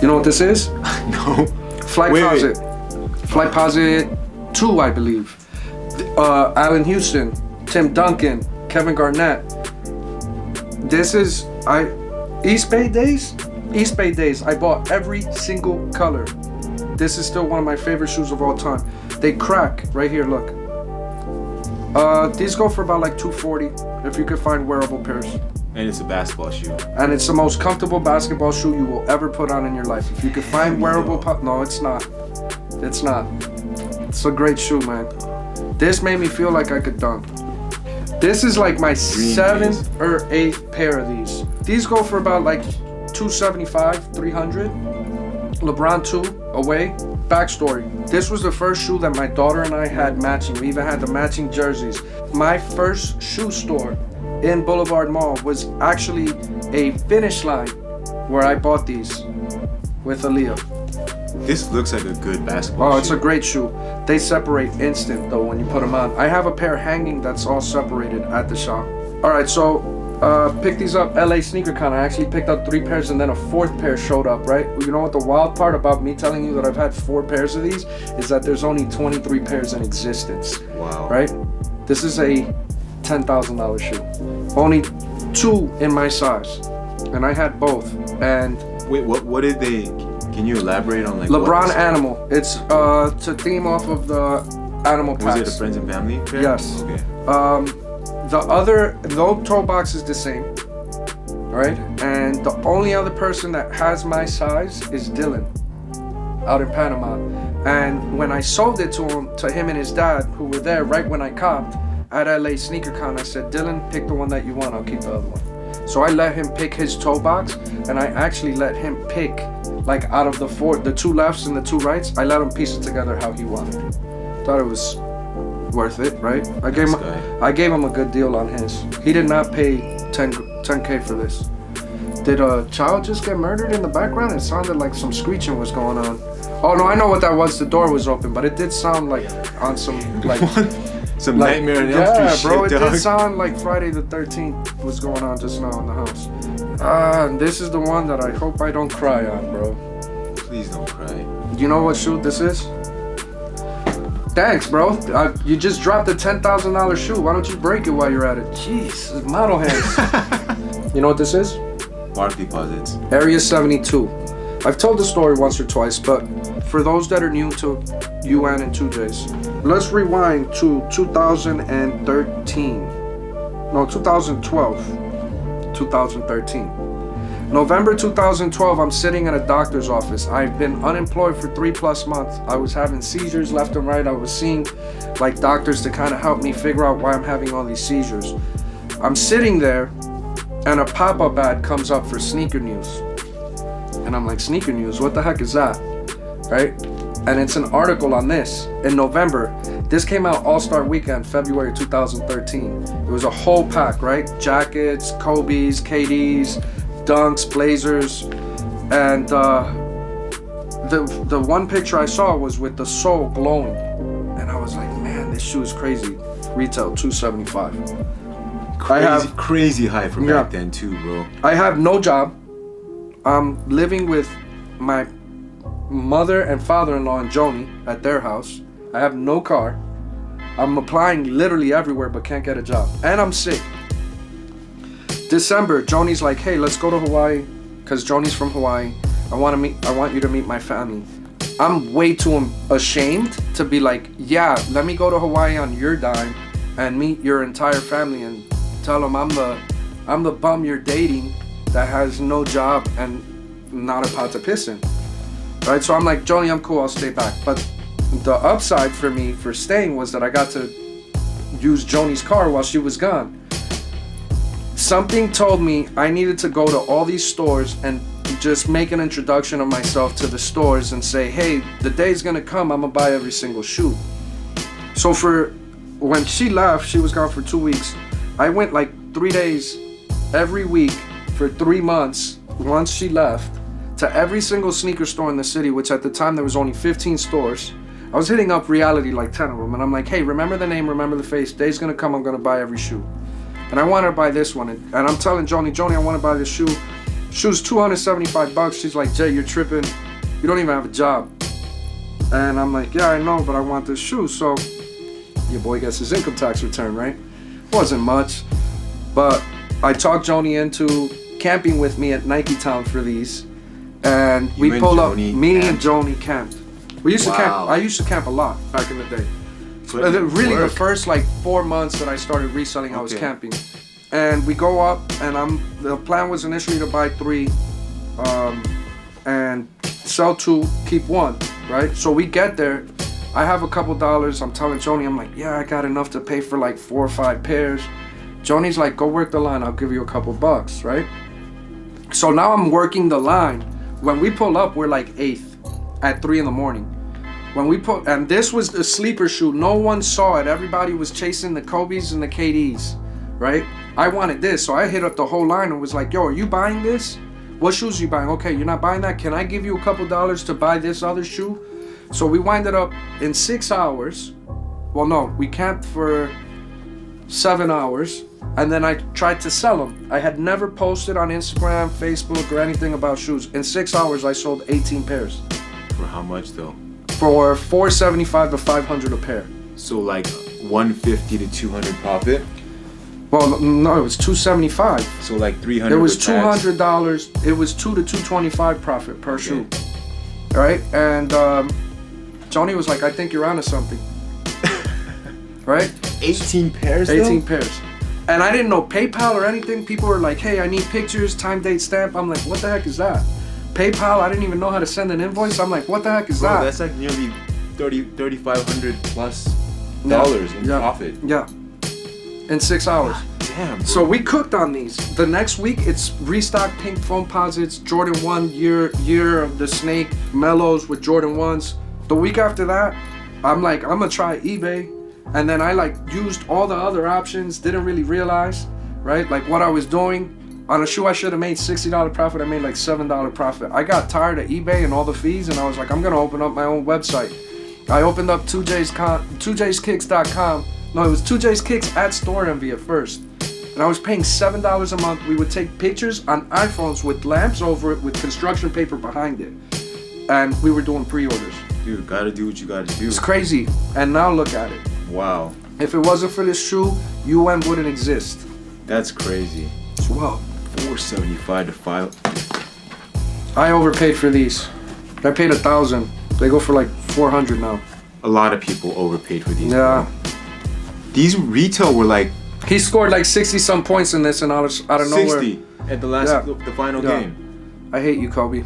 You know what this is? No. Flight Wait. Posit. Flight Posit 2, I believe. Allen Houston, Tim Duncan, Kevin Garnett. This is East Bay Days. East Bay Days. I bought every single color. This is still one of my favorite shoes of all time. They crack right here. Look. These go for about like $240 if you could find wearable pairs. And it's a basketball shoe. And it's the most comfortable basketball shoe you will ever put on in your life. If you could find wearable, no, it's not. It's not. It's a great shoe, man. This made me feel like I could dunk. This is like my 7th or 8th pair of these. These go for about like $275, $300. LeBron 2 away. Backstory. This was the first shoe that my daughter and I had matching. We even had the matching jerseys. My first shoe store in Boulevard Mall was actually a Finish Line where I bought these with Aaliyah. This looks like a good basketball Oh, shoe. it's a great shoe. They separate instant though when you put them on. I have a pair hanging that's all separated at the shop. All right, so pick these up. LA Sneaker Con. I actually picked up 3 pairs and then a 4th pair showed up, right? You know what the wild part about me telling you that I've had 4 pairs of these is that there's only 23 pairs in existence, Wow. right? This is a $10,000 shoe. Only 2 in my size. And I had both. And Wait, what did they? Can you elaborate on like LeBron what- Animal. It's to theme off of the Animal Was it a Packs. friends and family pair? Yes. Okay. The toe box is the same, right? And the only other person that has my size is Dylan, out in Panama. And when I sold it to him and his dad, who were there right when I copped at LA Sneaker Con, I said, Dylan, pick the one that you want. I'll keep the other one. So I let him pick his toe box, and I actually let him pick, like out of the 2 lefts and the 2 rights, I let him piece it together how he wanted. Thought it was worth it, right? I gave him a good deal on his. He did not pay 10K for this. Did a child just get murdered in the background? It sounded like some screeching was going on. Oh no, I know what that was. The door was open, but it did sound like on some like Some like, Nightmare on Elm Street yeah, bro, shit, it dog. did sound like Friday the 13th was going on just now in the house. And this is the one that I hope I don't cry on, bro. Please don't cry. You know what shoe this is? Thanks, bro. You just dropped a $10,000 shoe. Why don't you break it while you're at it? Jeez, model hands. You know what this is? Bark deposits. Area 72. I've told the story once or twice, but for those that are new to UN and 2Js, let's rewind to 2013. No, 2012. 2013. November 2012, I'm sitting in a doctor's office. I've been unemployed for 3+ months. I was having seizures left and right. I was seeing like doctors to kind of help me figure out why I'm having all these seizures. I'm sitting there and a pop-up ad comes up for Sneaker News. And I'm like, Sneaker News, what the heck is that? Right? And it's an article on this in November. This came out All-Star Weekend, February 2013. It was a whole pack, right? Jackets, Kobe's, KD's, Dunks, Blazers, and the one picture I saw was with the sole glowing, and I was like, man, this shoe is crazy. Retail $275. Crazy high for back then too, bro. I have no job. I'm living with my mother and father-in-law and Joni at their house. I have no car. I'm applying literally everywhere but can't get a job, and I'm sick. December, Joni's like, hey, let's go to Hawaii, because Joni's from Hawaii. I want you to meet my family. I'm way too ashamed to be like, yeah, let me go to Hawaii on your dime and meet your entire family and tell them I'm the bum you're dating that has no job and not a pot to piss in. Right? So I'm like, Joni, I'm cool, I'll stay back. But the upside for me for staying was that I got to use Joni's car while she was gone. Something told me I needed to go to all these stores and just make an introduction of myself to the stores and say, hey, the day's gonna come, I'm gonna buy every single shoe. So when she left, she was gone for 2 weeks. I went like 3 days every week for 3 months once she left to every single sneaker store in the city, which at the time there was only 15 stores. I was hitting up Reality like 10 of them, and I'm like, hey, remember the name, remember the face, day's gonna come, I'm gonna buy every shoe. And I want her to buy this one. And I'm telling Joni, I want to buy this shoe. Shoe's $275. She's like, Jay, you're tripping. You don't even have a job. And I'm like, yeah, I know, but I want this shoe. So your boy gets his income tax return, right? Wasn't much. But I talked Joni into camping with me at Nike Town for these. And we pulled up, me and Joni camped. We used to camp. I used to camp a lot back in the day. Really, the first like 4 months that I started reselling, I was camping, and we go up, and the plan was initially to buy 3, and sell 2, keep 1, right? So we get there, I have a couple dollars. I'm telling Joni, I'm like, yeah, I got enough to pay for like 4 or 5 pairs. Joni's like, go work the line, I'll give you a couple bucks, right? So now I'm working the line. When we pull up, we're like 8th at 3 in the morning. And this was the sleeper shoe. No one saw it. Everybody was chasing the Kobe's and the KD's, right? I wanted this, so I hit up the whole line and was like, yo, are you buying this? What shoes are you buying? Okay, you're not buying that? Can I give you a couple dollars to buy this other shoe? So we winded up in 6 hours. Well, no, we camped for 7 hours, and then I tried to sell them. I had never posted on Instagram, Facebook, or anything about shoes. In 6 hours, I sold 18 pairs. For how much though? For $475 to $500 a pair. So like 150 to 200 profit. Well, no, it was $275. So like 300. It was $200. It was $2 to $225 profit per shoe. All right, and Joni was like, "I think you're onto something." Right? 18 pairs. 18 pairs. And I didn't know PayPal or anything. People were like, "Hey, I need pictures, time, date, stamp." I'm like, "What the heck is that?" PayPal, I didn't even know how to send an invoice. I'm like, what the heck is that? That's like nearly $3,500 plus dollars in profit. Yeah, in 6 hours. Damn, bro. So we cooked on these. The next week, it's restock pink foam posits, Jordan 1 year of the snake, mellows with Jordan 1s. The week after that, I'm like, I'm gonna try eBay. And then I like used all the other options, didn't really realize, right? Like what I was doing. On a shoe I should have made $60 profit, I made like $7 profit. I got tired of eBay and all the fees, and I was like, I'm gonna open up my own website. I opened up 2jskicks.com. No, it was 2J's Kicks at Store Envy at first. And I was paying $7 a month. We would take pictures on iPhones with lamps over it with construction paper behind it. And we were doing pre-orders. Dude, gotta do what you gotta do. It's crazy. And now look at it. Wow, If it wasn't for this shoe, UN wouldn't exist. that's crazy. Wow. 475 to 5. I overpaid for these. I paid 1,000. They go for like 400 now. A lot of people overpaid for these. Yeah. bro. These retail were like He scored like 60 some points in this, and out of nowhere. 60 at the last, Yeah. the final Yeah. game. I hate you, Kobe.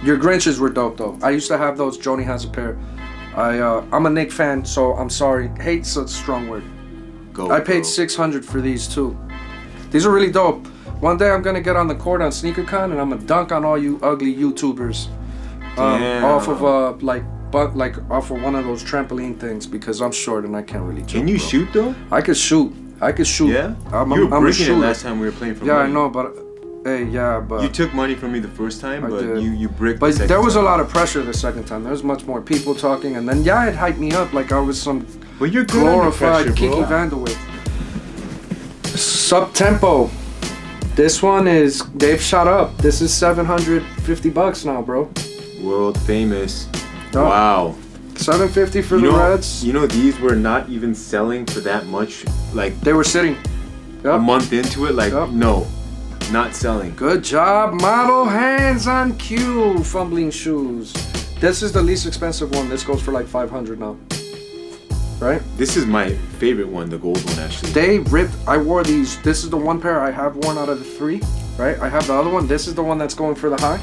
Your Grinches were dope though. I used to have those. Joni has a pair. I'm a Nick fan, so I'm sorry. Hate's a strong word. Go. I paid bro. $600 for these too. These are really dope. One day I'm gonna get on the court on SneakerCon and I'm gonna dunk on all you ugly YouTubers Damn. off of off of one of those trampoline things because I'm short and I can't really jump. Can you bro. shoot though? I could shoot. Yeah. I'm You were a breaking it shooter. last time we were playing for Yeah, I money. know, but hey, yeah, but You took money from me the first time, I but did. you bricked. But the second there was a time. lot of pressure the second time. There was much more people talking, and then yeah, it hyped me up like I was some But you're good under glorified pressure, Kiki bro. Vanderwijk. Sub-tempo. This one is, they've shot up. This is $750 now, bro. World famous. Yeah. Wow. $750 for You the know, Reds. you know these were not even selling for that much. Like They were sitting. a Yep. month into it, like Yep. no, not selling. Good job, model. Hands on cue. Fumbling shoes. This is the least expensive one. This goes for like $500 now. Right? This is my favorite one, the gold one actually. They ripped. I wore these. This is the one pair I have worn out of the three. Right? I have the other one. This is the one that's going for the high.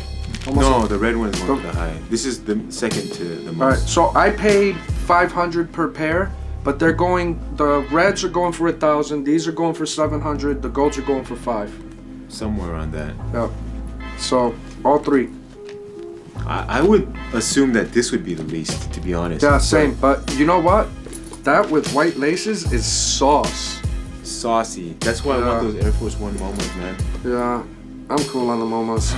Almost No, the red one is going for the high. This is the second to the All right, most. so I paid $500 per pair, but they're going. The Reds are going for 1,000. These are going for 700. The Golds are going for 5. Somewhere around that. Yeah. So all three. I would assume that this would be the least, to be honest. Yeah, same. But you know what? That with white laces is sauce. Saucy. That's why I Yeah. want those Air Force One Momos, man. Yeah, I'm cool on the Momos.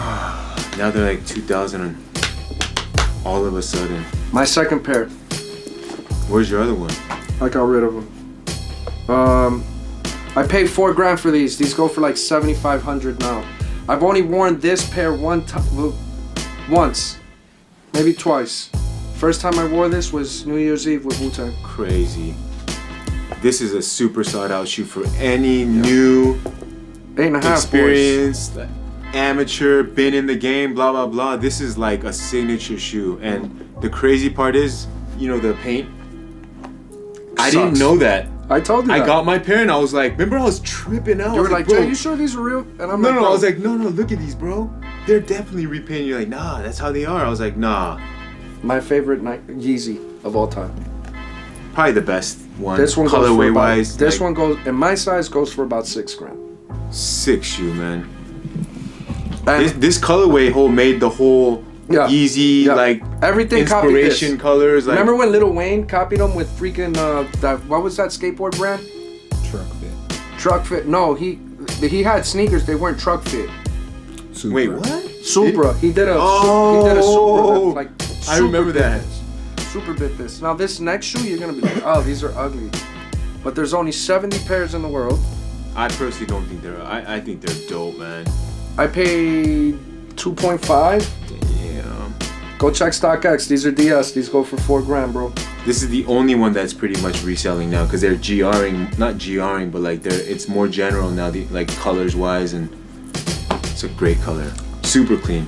Now they're like 2,000 and all of a sudden. My second pair. Where's your other one? I got rid of them. I paid $4,000 for these. These go for like $7,500 now. I've only worn this pair once, maybe twice. First time I wore this was New Year's Eve with Wu-Tang. Crazy. This is a super sought out shoe for any new 8.5 boys. experienced amateur, been in the game, blah blah blah. This is like a signature shoe, and the crazy part is, you know, the paint. I didn't Sucks. know that. I told you I that. got my pair and I was like, remember I was tripping out. You I were was like, bro, Jay, you sure these are real? And I'm no, like, no, bro. I was like, no, look at these, bro. They're definitely repainted. You're like, nah, that's how they are. I was like, nah. My favorite Yeezy of all time. Probably the best one. This one goes for colorway about, wise. This like, one goes, in my size, goes for about $6,000. sick shoe, man. And This colorway whole made the whole Yeah. Yeezy Yeah. like everything copied this. inspiration colors. Like, Remember when Lil Wayne copied them with freaking that? What was that skateboard brand? Truck fit. Truck Fit. No, he had sneakers. They weren't Truck Fit. Super. Wait, what? Supra. He did a Oh, Supra. Like I remember Super that. bit this. Super bit this. Now this next shoe, you're gonna be like, oh, these are ugly. But there's only 70 pairs in the world. I personally don't think they're. I think they're dope, man. I paid 2.5. Damn. Go check StockX. These are DS. These go for $4,000, bro. This is the only one that's pretty much reselling now because they're not GRing, but like it's more general now. Like colors wise, and it's a great color. Super clean.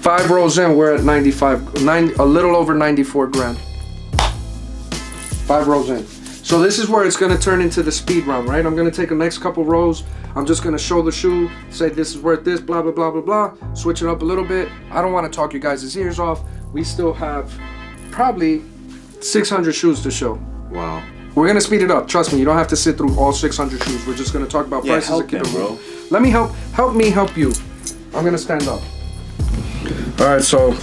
5 rows in, we're at a little over $94,000. 5 rows in. So this is where it's gonna turn into the speed round, right? I'm gonna take the next couple rows. I'm just gonna show the shoe, say this is worth this, blah, blah, blah, blah, blah. Switch it up a little bit. I don't wanna talk you guys' ears off. We still have probably 600 shoes to show. Wow. We're gonna speed it up. Trust me, you don't have to sit through all 600 shoes. We're just gonna talk about Yeah, prices help and keep them, it bro. moving. Let me help me help you. I'm gonna stand up. All right, so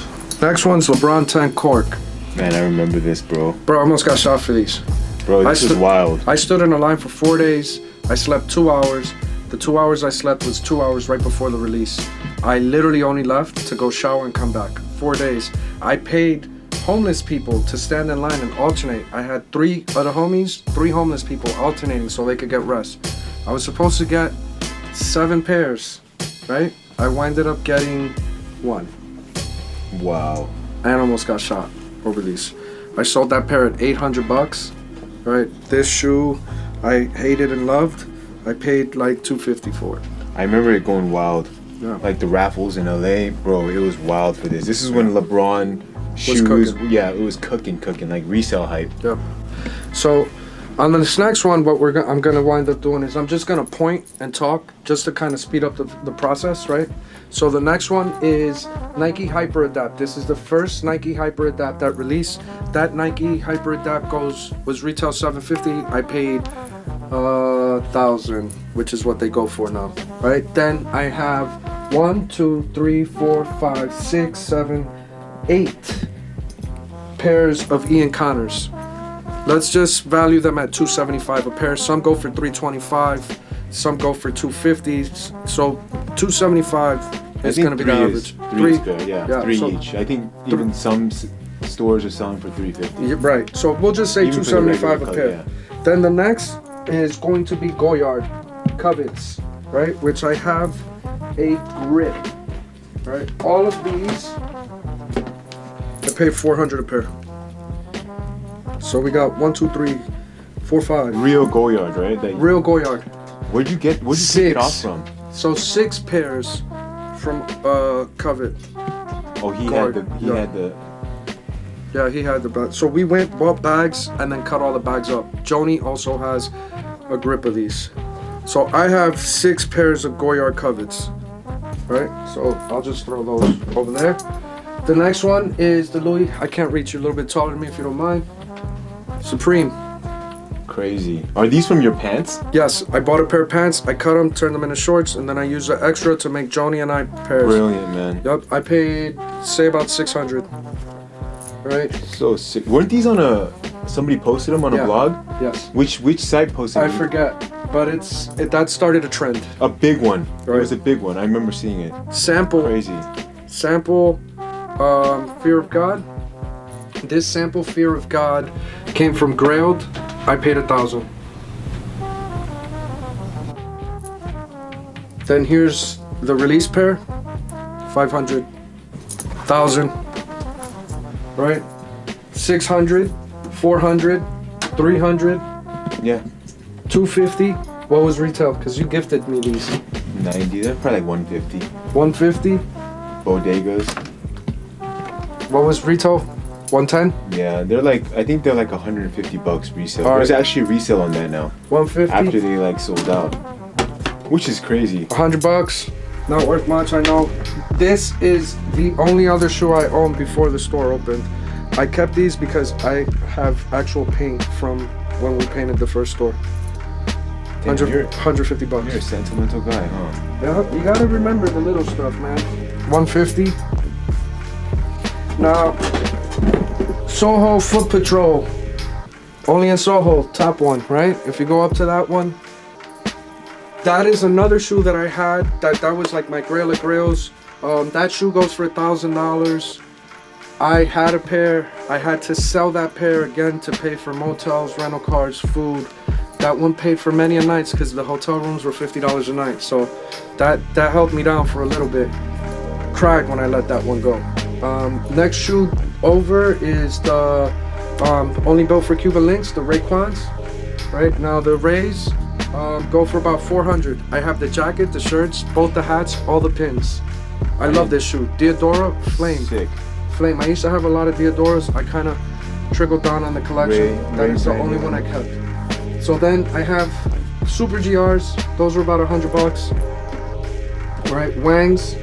next one's LeBron 10 Cork. Man, I remember this, bro. Bro, I almost got shot for these. Bro, this is stood- wild. I stood in a line for 4 days. I slept 2 hours. The 2 hours I slept was 2 hours right before the release. I literally only left to go shower and come back. 4 days. I paid homeless people to stand in line and alternate. I had 3 other homies, 3 homeless people alternating so they could get rest. I was supposed to get 7 pairs, right? I winded up getting 1. Wow. and almost got shot over these. I sold that pair at $800, right? This shoe I hated and loved. I paid like $250 for it. I remember it going wild. Yeah. Like the raffles in LA, bro, it was wild for this. This is when LeBron shoes, cooking. yeah, it was cooking, like resale hype. Yep. So on this next one, what I'm gonna wind up doing is I'm just gonna point and talk just to kind of speed up the process, right? So the next one is Nike Hyper Adapt. This is the first Nike Hyper Adapt that released. That Nike Hyper Adapt was retail $750. I paid $1,000, which is what they go for now, right? Then I have 1, 2, 3, 4, 5, 6, 7, 8 pairs of Ian Connors. Let's just value them at $275 a pair. Some go for $325, some go for $250. So $275 is going to be the average. Three is good, yeah, three so each. I think even some stores are selling for $350. Yeah, right. So we'll just say Even for the regular $275 a cut, pair. yeah. Then the next is going to be Goyard Covets, right? Which I have a grip, right? All of these, I paid $400 a pair. So we got 1, 2, 3, 4, 5. Real Goyard, right? That, Real Goyard. where'd you pick it off from? So 6 pairs from Covet. Oh, he Guard, had the, yeah. Yeah, he had the bag. So we went, bought bags, and then cut all the bags up. Joni also has a grip of these. So I have 6 pairs of Goyard Covets, right? So I'll just throw those over there. The next one is the Louis. I can't reach. You're a little bit taller than me if you don't mind. Supreme. Crazy. Are these from your pants? Yes, I bought a pair of pants. I cut them, turned them into shorts, and then I used the extra to make Joni and I pairs. Brilliant, man. Yep, I paid, say about $600. Right? So sick. Weren't these on somebody posted them on a blog? Yes. Which site posted I them? forget, but that started a trend. A big one. Right. It was a big one. I remember seeing it. Sample. Crazy. Sample, Fear of God. This sample Fear of God came from Grailed. I paid $1,000. Then here's the release pair, 500, 1,000, right? 600, 400, 300, Yeah. 250. What was retail? Because you gifted me these. 90. They're probably like 150. 150. Bodegas. What was retail? 110. Yeah, I think they're like $150 resale. All There's right. actually resale on that now. 150. After they like sold out. Which is crazy. $100. Not worth much, I know. This is the only other shoe I owned before the store opened. I kept these because I have actual paint from when we painted the first store. Damn, you're $150. a sentimental guy, huh? Yeah, you gotta remember the little stuff, man. 150. Now, Soho Foot Patrol. Only in Soho, top one, right? If you go up to that one, that is another shoe that I had. That was like my Grail of Grails. That shoe goes for $1,000. I had a pair. I had to sell that pair again to pay for motels, rental cars, food. That one paid for many a nights because the hotel rooms were $50 a night. So that helped me down for a little bit. Cried when I let that one go. Next shoe over is the Only Built for Cuban Links, the Rayquans. Right now the Rays go for about $400. I have the jacket, the shirts, both the hats, all the pins. I love this shoe. Diodora Flame. Sick. Flame. I used to have a lot of Diodoras. I kind of trickled down on the collection. That is the only one I kept. So then I have Super GRs. Those are about $100. Right, Wangs.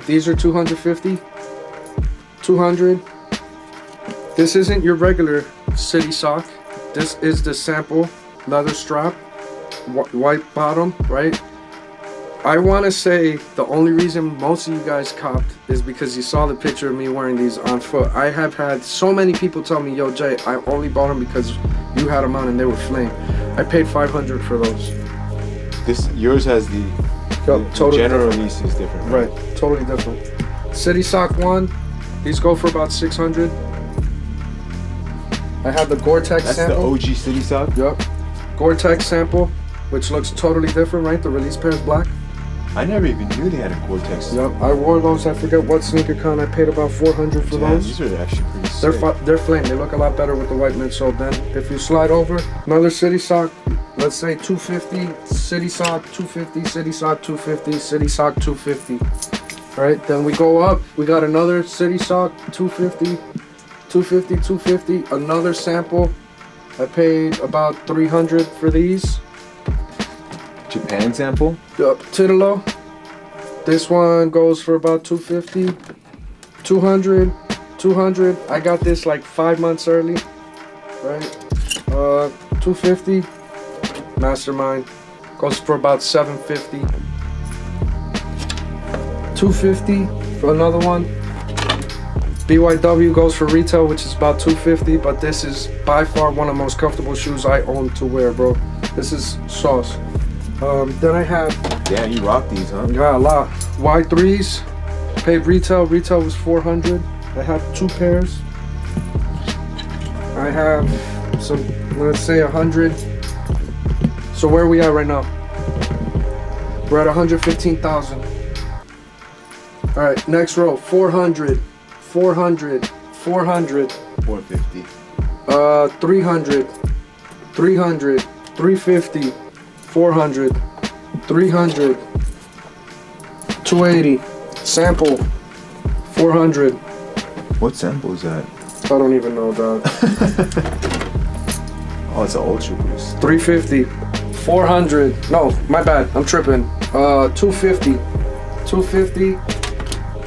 These are $250. 200. This isn't your regular city sock. This is the sample leather strap, white bottom, right? I want to say the only reason most of you guys copped is because you saw the picture of me wearing these on foot. I have had so many people tell me, yo Jay, I only bought them because you had them on and they were Flame. I paid $500 for those. Yours has the totally general different. release is different. Right, totally different. City Sock 1, these go for about $600. I have the Gore-Tex That's sample. the OG City Sock? Yep. Gore-Tex sample, which looks totally different, right? The release pair is black. I never even knew they had a Gore-Tex. Yep, I wore those. I forget what sneaker con. I paid about 400 for Damn, those. these are actually pretty sick. They're flame. They look a lot better with the white midsole. Then, if you slide over, another City Sock, let's say 250, City Sock 250, City Sock 250, City Sock 250. Right? Then we go up. We got another City Sock 250, 250, 250. Another sample. I paid about 300 for these. Japan sample. Yup, Titolo. This one goes for about 250, 200, 200. I got this like 5 months early, right? 250. Mastermind goes for about 750. 250 for another one. BYW goes for retail, which is about 250, but this is by far one of the most comfortable shoes I own to wear, bro. This is sauce. Then I have, Damn, you rock these, huh? yeah, a lot. Y3s, paid retail. Retail was 400. I have 2 pairs. I have some, let's say 100. So where are we at right now? We're at 115,000. All right, next row, 400, 400, 400. 450. 300, 300, 350, 400, 300, 280, sample, 400. What sample is that? I don't even know, dog. Oh, it's an Ultra Boost. 350, 400. No, my bad. I'm tripping. 250, 250.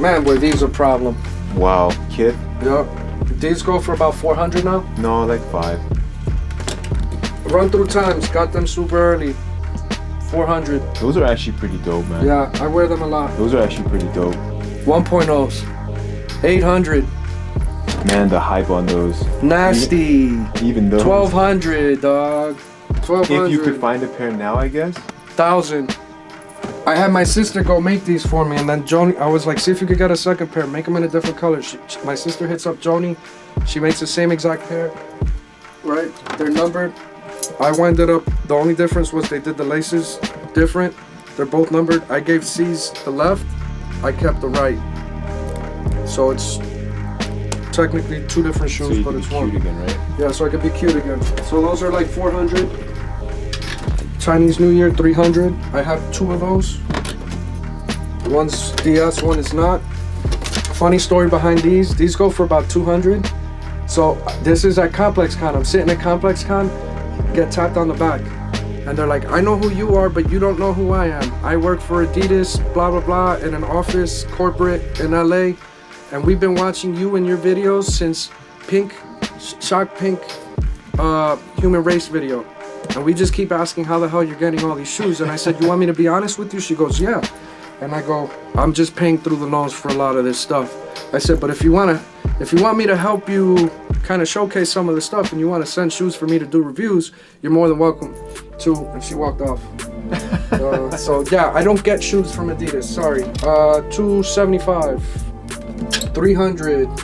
Man, boy, these are a problem. Wow, kid. Yup. These go for about 400 now. No, like 5. Run through times. Got them super early. 400. Those are actually pretty dope, man. Yeah, I wear them a lot. Those are actually pretty dope. 1.0s. 800. Man, the hype on those. Nasty. Even those. 1200, dog. 1200. If you could find a pair now, I guess. 1000. I had my sister go make these for me, and then Joni, I was like, see if you could get a second pair, make them in a different color. My sister hits up Joni, she makes the same exact pair, right? They're numbered. I winded up, the only difference was they did the laces different. They're both numbered. I gave C's the left, I kept the right. So it's technically 2 different shoes, So you but can it's be one. cute again, right? Yeah, so I could be cute again. So those are like 400. Chinese New Year 300. I have 2 of those. One's DS, one is not. Funny story behind these. These go for about 200. So this is at Complex Con. I'm sitting at Complex Con, get tapped on the back. And they're like, I know who you are, but you don't know who I am. I work for Adidas, blah, blah, blah, in an office, corporate in LA. And we've been watching you and your videos since Shock Pink Human Race video. And we just keep asking how the hell you're getting all these shoes. And I said, you want me to be honest with you? She goes, yeah. And I go, I'm just paying through the nose for a lot of this stuff. I said, but if you want me to help you kind of showcase some of the stuff and you want to send shoes for me to do reviews, you're more than welcome to. And she walked off. So yeah, I don't get shoes from Adidas, sorry. 275, 300,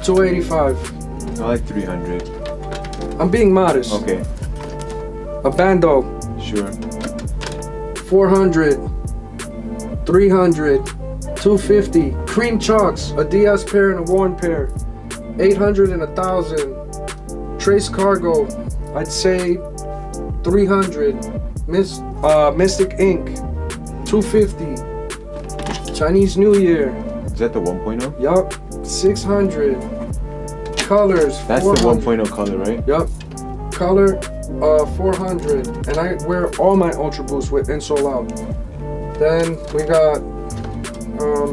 285. I like 300. I'm being modest. Okay, A Bando, sure. 400, 300, 250. Cream Chalks, a DS pair and a worn pair. 800 and 1,000. Trace Cargo, I'd say 300. Mystic Ink, 250. Chinese New Year, Is that the 1.0? yup, 600. Colors, That's 400. the 1.0 color, right? Yup. Color, 400. And I wear all my Ultra Boosts with insole out. Then we got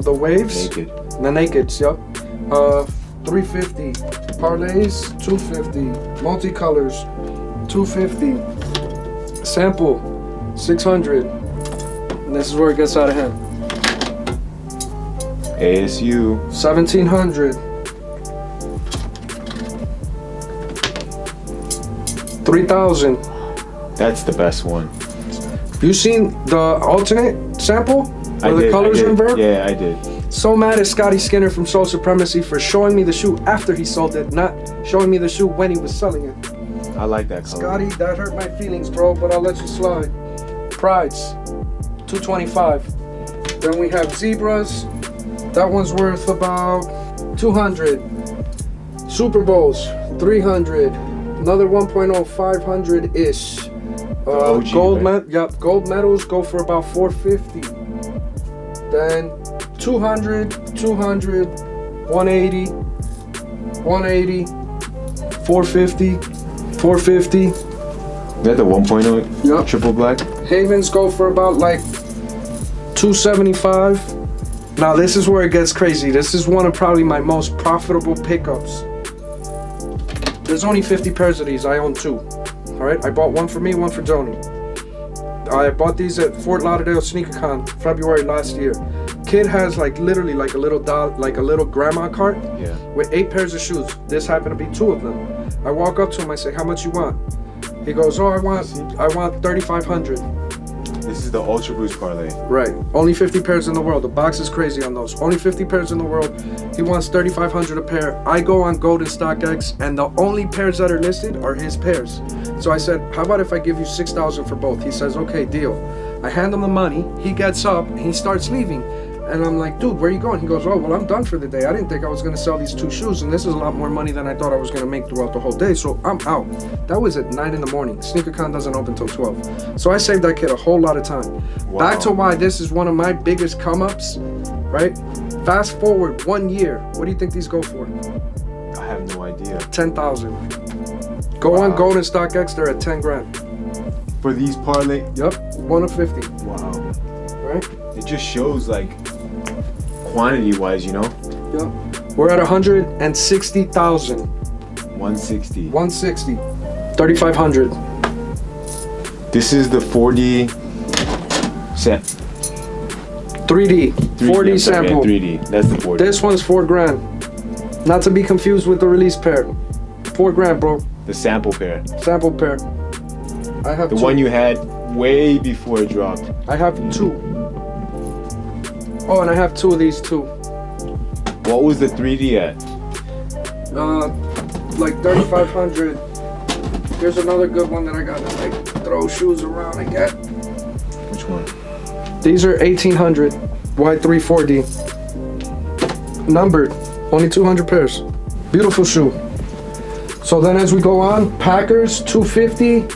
the Waves. Naked. The Nakeds, yup. 350. Parlays, 250. Multicolors, 250. Sample, 600. And this is where it gets out of hand. ASU. 1700. 3,000. That's the best one. You seen the alternate sample? Where the I colors did. invert? Yeah, I did. So mad at Scotty Skinner from Soul Supremacy for showing me the shoe after he sold it, not showing me the shoe when he was selling it. I like that color. Scotty, that hurt my feelings, bro, but I'll let you slide. Prides, 225. Then we have zebras. That one's worth about 200. Super Bowls, 300. Another 1.0, 500-ish. OG, right? Gold medals go for about 450. Then 200, 200, 180, 180, 450, 450. That the 1.0 Yup. triple black. Havens go for about like 275. Now this is where it gets crazy. This is one of probably my most profitable pickups. There's only 50 pairs of these. I own 2. All right, I bought one for me, one for Joni. I bought these at Fort Lauderdale SneakerCon February last year. Kid has like literally like a little doll, like a little grandma cart Yeah. with 8 pairs of shoes. This happened to be 2 of them. I walk up to him, I say, "How much you want?" He goes, "Oh, I want 3,500." This is the Ultra Boost parlay. Right. Only 50 pairs in the world. The box is crazy on those. Only 50 pairs in the world. He wants 3,500 a pair. I go on Golden StockX, and the only pairs that are listed are his pairs. So I said, "How about if I give you 6,000 for both?" He says, "Okay, deal." I hand him the money. He gets up. And he starts leaving. And I'm like, "Dude, where are you going?" He goes, "Oh, well, I'm done for the day. I didn't think I was going to sell these 2 shoes, and this is a lot more money than I thought I was going to make throughout the whole day, so I'm out." That was at 9 in the morning. SneakerCon doesn't open till 12. So I saved that kid a whole lot of time. Wow. Back to why this is one of my biggest come-ups, right? Fast forward 1 year. What do you think these go for? I have no idea. 10,000. Go on Wow. Golden StockX, they're at 10 grand. For these parlay, Yup, 1 of 50, wow. right? It just shows like quantity-wise, you know. Yup. We're at 160,000. 160. 160. 3,500. This is the 4D set. 3D. 4D I'm sorry, sample. 3D. That's the 4D. This one's 4 grand. Not to be confused with the release pair. 4 grand, bro. The sample pair. Sample pair. I have The 2. one you had way before it dropped. I have 2. Oh, and I have 2 of these too. What was the 3D at? Like 3,500. Here's another good one that I got to like throw shoes around and get. Which one? These are 1,800 Y3 4D. Numbered. Only 200 pairs. Beautiful shoe. So then as we go on, Packers 250,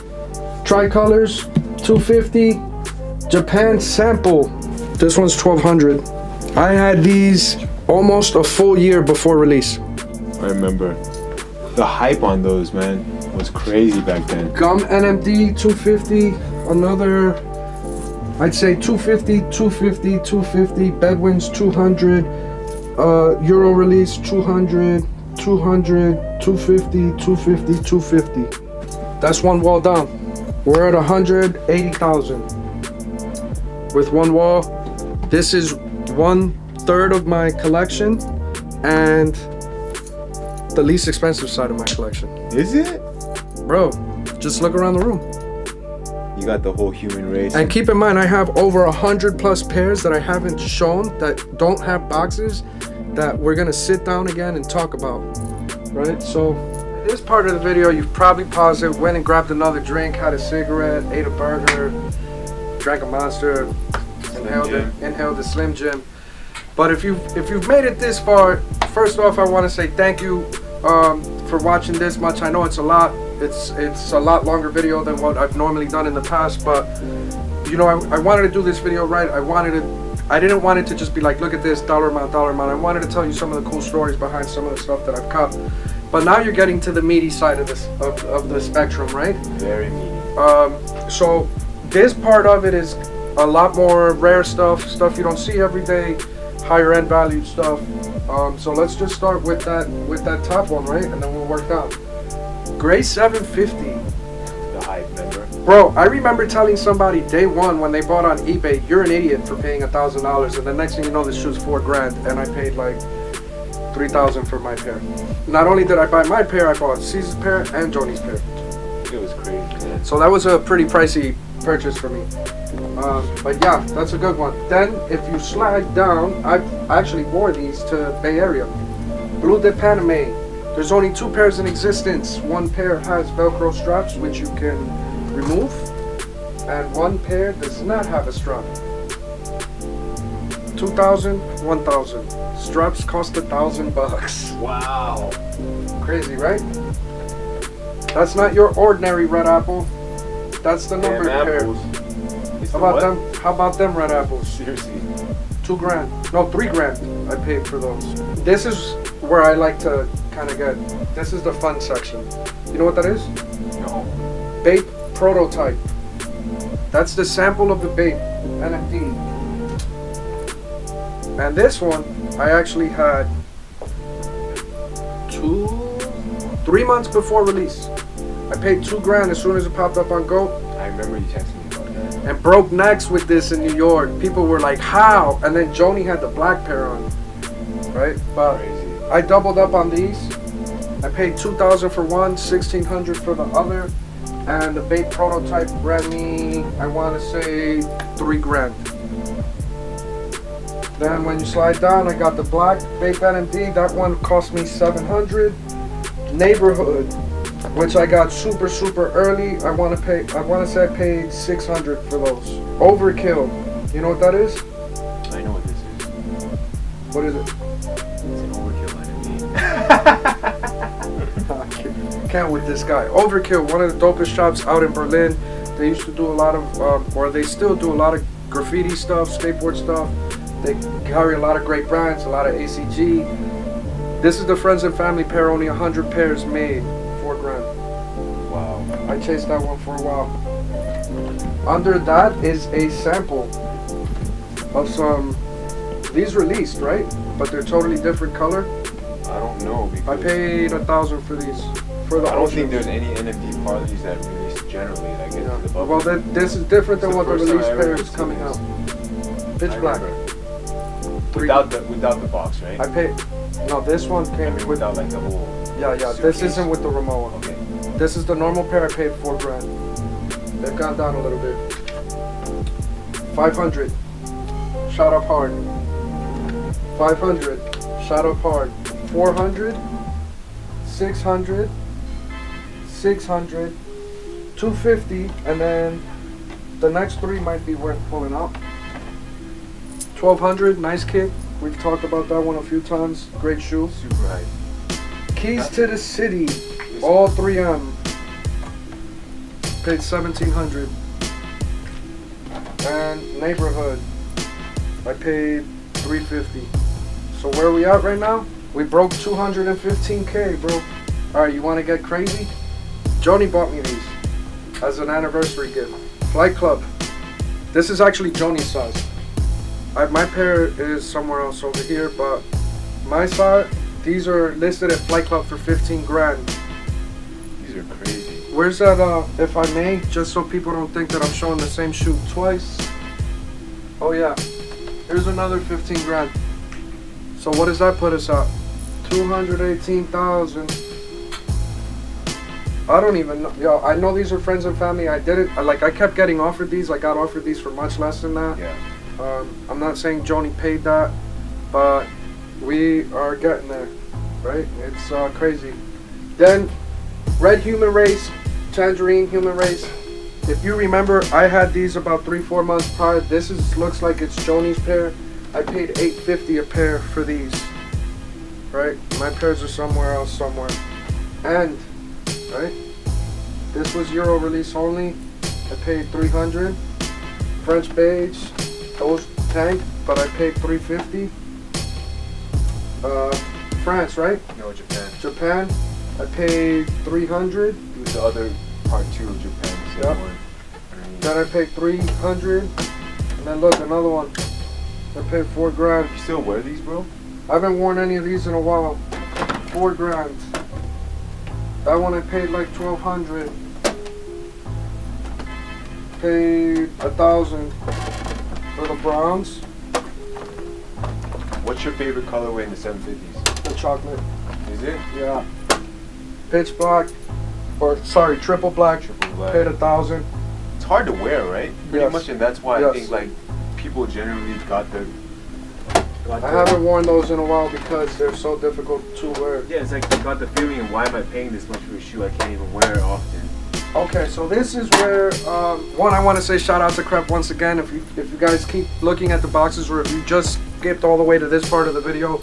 Tricolors 250, Japan sample. This one's 1,200. I had these almost a full year before release. I remember. The hype on those, man, was crazy back then. Gum NMD 250, another, I'd say 250, 250, 250, Bedouins 200, Euro release 200, 200, 250, 250, 250. That's one wall down. We're at 180,000 with one wall. This is 1/3 of my collection and the least expensive side of my collection. Is it? Bro, just look around the room. You got the whole human race. And keep in mind, I have over 100+ pairs that I haven't shown that don't have boxes that we're gonna sit down again and talk about, right? So, this part of the video, you've probably paused it, went and grabbed another drink, had a cigarette, ate a burger, drank a Monster, inhaled the Slim Jim. But if you've made it this far, first off, I want to say thank you for watching this much. I know it's a lot. It's a lot longer video than what I've normally done in the past, but you know, I wanted to do this video right. I didn't want it to just be like, look at this, dollar amount. I wanted to tell you some of the cool stories behind some of the stuff that I've caught. But now you're getting to the meaty side of this of the spectrum, right? Very meaty. So this part of it is a lot more rare stuff you don't see every day, higher end valued stuff. So let's just start with that top one, right? And then we'll work down. Gray 750. The hype, remember? Bro, I remember telling somebody day one when they bought on eBay, "You're an idiot for paying $1,000." And the next thing you know, this shoe's $4 grand, and I paid like 3,000 for my pair. Not only did I buy my pair, I bought Caesar's pair and Joni's pair. It was crazy, man. So that was a pretty pricey purchase for me. But yeah, that's a good one. Then if you slide down, I actually wore these to Bay Area. Blue de Paname. There's only 2 pairs in existence. One pair has Velcro straps, which you can remove, and one pair does not have a strap. 2,000, 1,000. Straps cost $1,000. Wow. Crazy, right? That's not your ordinary red apple. That's the Damn numbered pair. apples. It's How the about what? them? How about them red apples? Seriously. $2,000. No, $3,000. I paid for those. This is where I like to kind of get. This is the fun section. You know what that is? No. Bape prototype. That's the sample of the Bape NFT. And this one, I actually had 3 months before release. I paid $2,000 as soon as it popped up on Go, I remember you texting me about that. and broke necks with this in New York. People were like, "How?" And then Joni had the black pair on, right? But Crazy. I doubled up on these. I paid $2,000 for one, $1,600 for the other, and the Bape prototype ran me, I want to say, $3,000. Then when you slide down, I got the black Bape NMD. That one cost me $700. Neighborhood, which I got super early. I want to say I paid $600 for those. Overkill. You know what that is? I know what this is. What is it? It's an overkill NFT. Can't with this guy. Overkill, one of the dopest shops out in Berlin. They used to do a lot of, or they still do a lot of graffiti stuff, skateboard stuff. They carry a lot of great brands, a lot of ACG. This is the friends and family pair, only 100 pairs made, $4,000. Wow. I chased that one for a while. Under that is a sample of some, these released, right? But they're totally different color. I don't know because I paid $1,000 for these. For the I don't Ocean. think there's any NFT parties that release generally like Yeah. into the bubble. Well, then this is different than It's the what the first time release I ever pair is seen coming this. out. I Pitch black. remember. Three- Without the box, right? I paid. No, this one I came mean, with. without like the whole. Yeah. This suitcase. isn't with the Ramoa. Okay. This is the normal pair. I paid $4,000. They've gone down a little bit. 500. Shot up hard. 500. Shot up hard. 400. 600. 600. 250. And then the next three might be worth pulling out. 1200. Nice kick. We've talked about that one a few times. Great shoe. Super hype. Keys to the City, all 3M. Paid 1,700. And Neighborhood, I paid 350. So where are we at right now? We broke 215K, bro. All right, you want to get crazy? Joni bought me these as an anniversary gift. Flight Club. This is actually Joni's size. My pair is somewhere else over here, but my size. These are listed at Flight Club for $15,000. These are crazy. Where's that, if I may, just so people don't think that I'm showing the same shoe twice. Oh yeah, here's another $15,000. So what does that put us at? 218,000. I don't even know. Yo, I know these are friends and family. I kept getting offered these. I got offered these for much less than that. Yeah. I'm not saying Joni paid that, but we are getting there, right? It's crazy. Then, Red Human Race, Tangerine Human Race. If you remember, I had these about 3-4 months prior. This looks like it's Joni's pair. I paid $850 a pair for these, right? My pairs are somewhere else, somewhere. And, right? This was Euro release only. I paid $300. French beige, those tank, but I paid $350. France, right? No, Japan. Japan, I paid $300. It was the other part 2 of Japan. The same Yep. one. Underneath. Then I paid $300. And then look, another one. I paid $4,000. You still wear these, bro? I haven't worn any of these in a while. $4,000. That one I paid like $1,200. Paid $1,000 for the bronze, What's your favorite colorway in the 750s? the chocolate. Is it? Yeah. Pitch black, or sorry, triple black. Triple black. Paid $1,000. It's hard to wear, right? Pretty Yes. much, and that's why I Yes. think like people generally got the. I haven't worn those in a while because they're so difficult to wear. Yeah, it's like they got the feeling of why am I paying this much for a shoe I can't even wear it often. Okay, so this is where one, I want to say shout out to Crep once again. If you guys keep looking at the boxes, or if you just skipped all the way to this part of the video,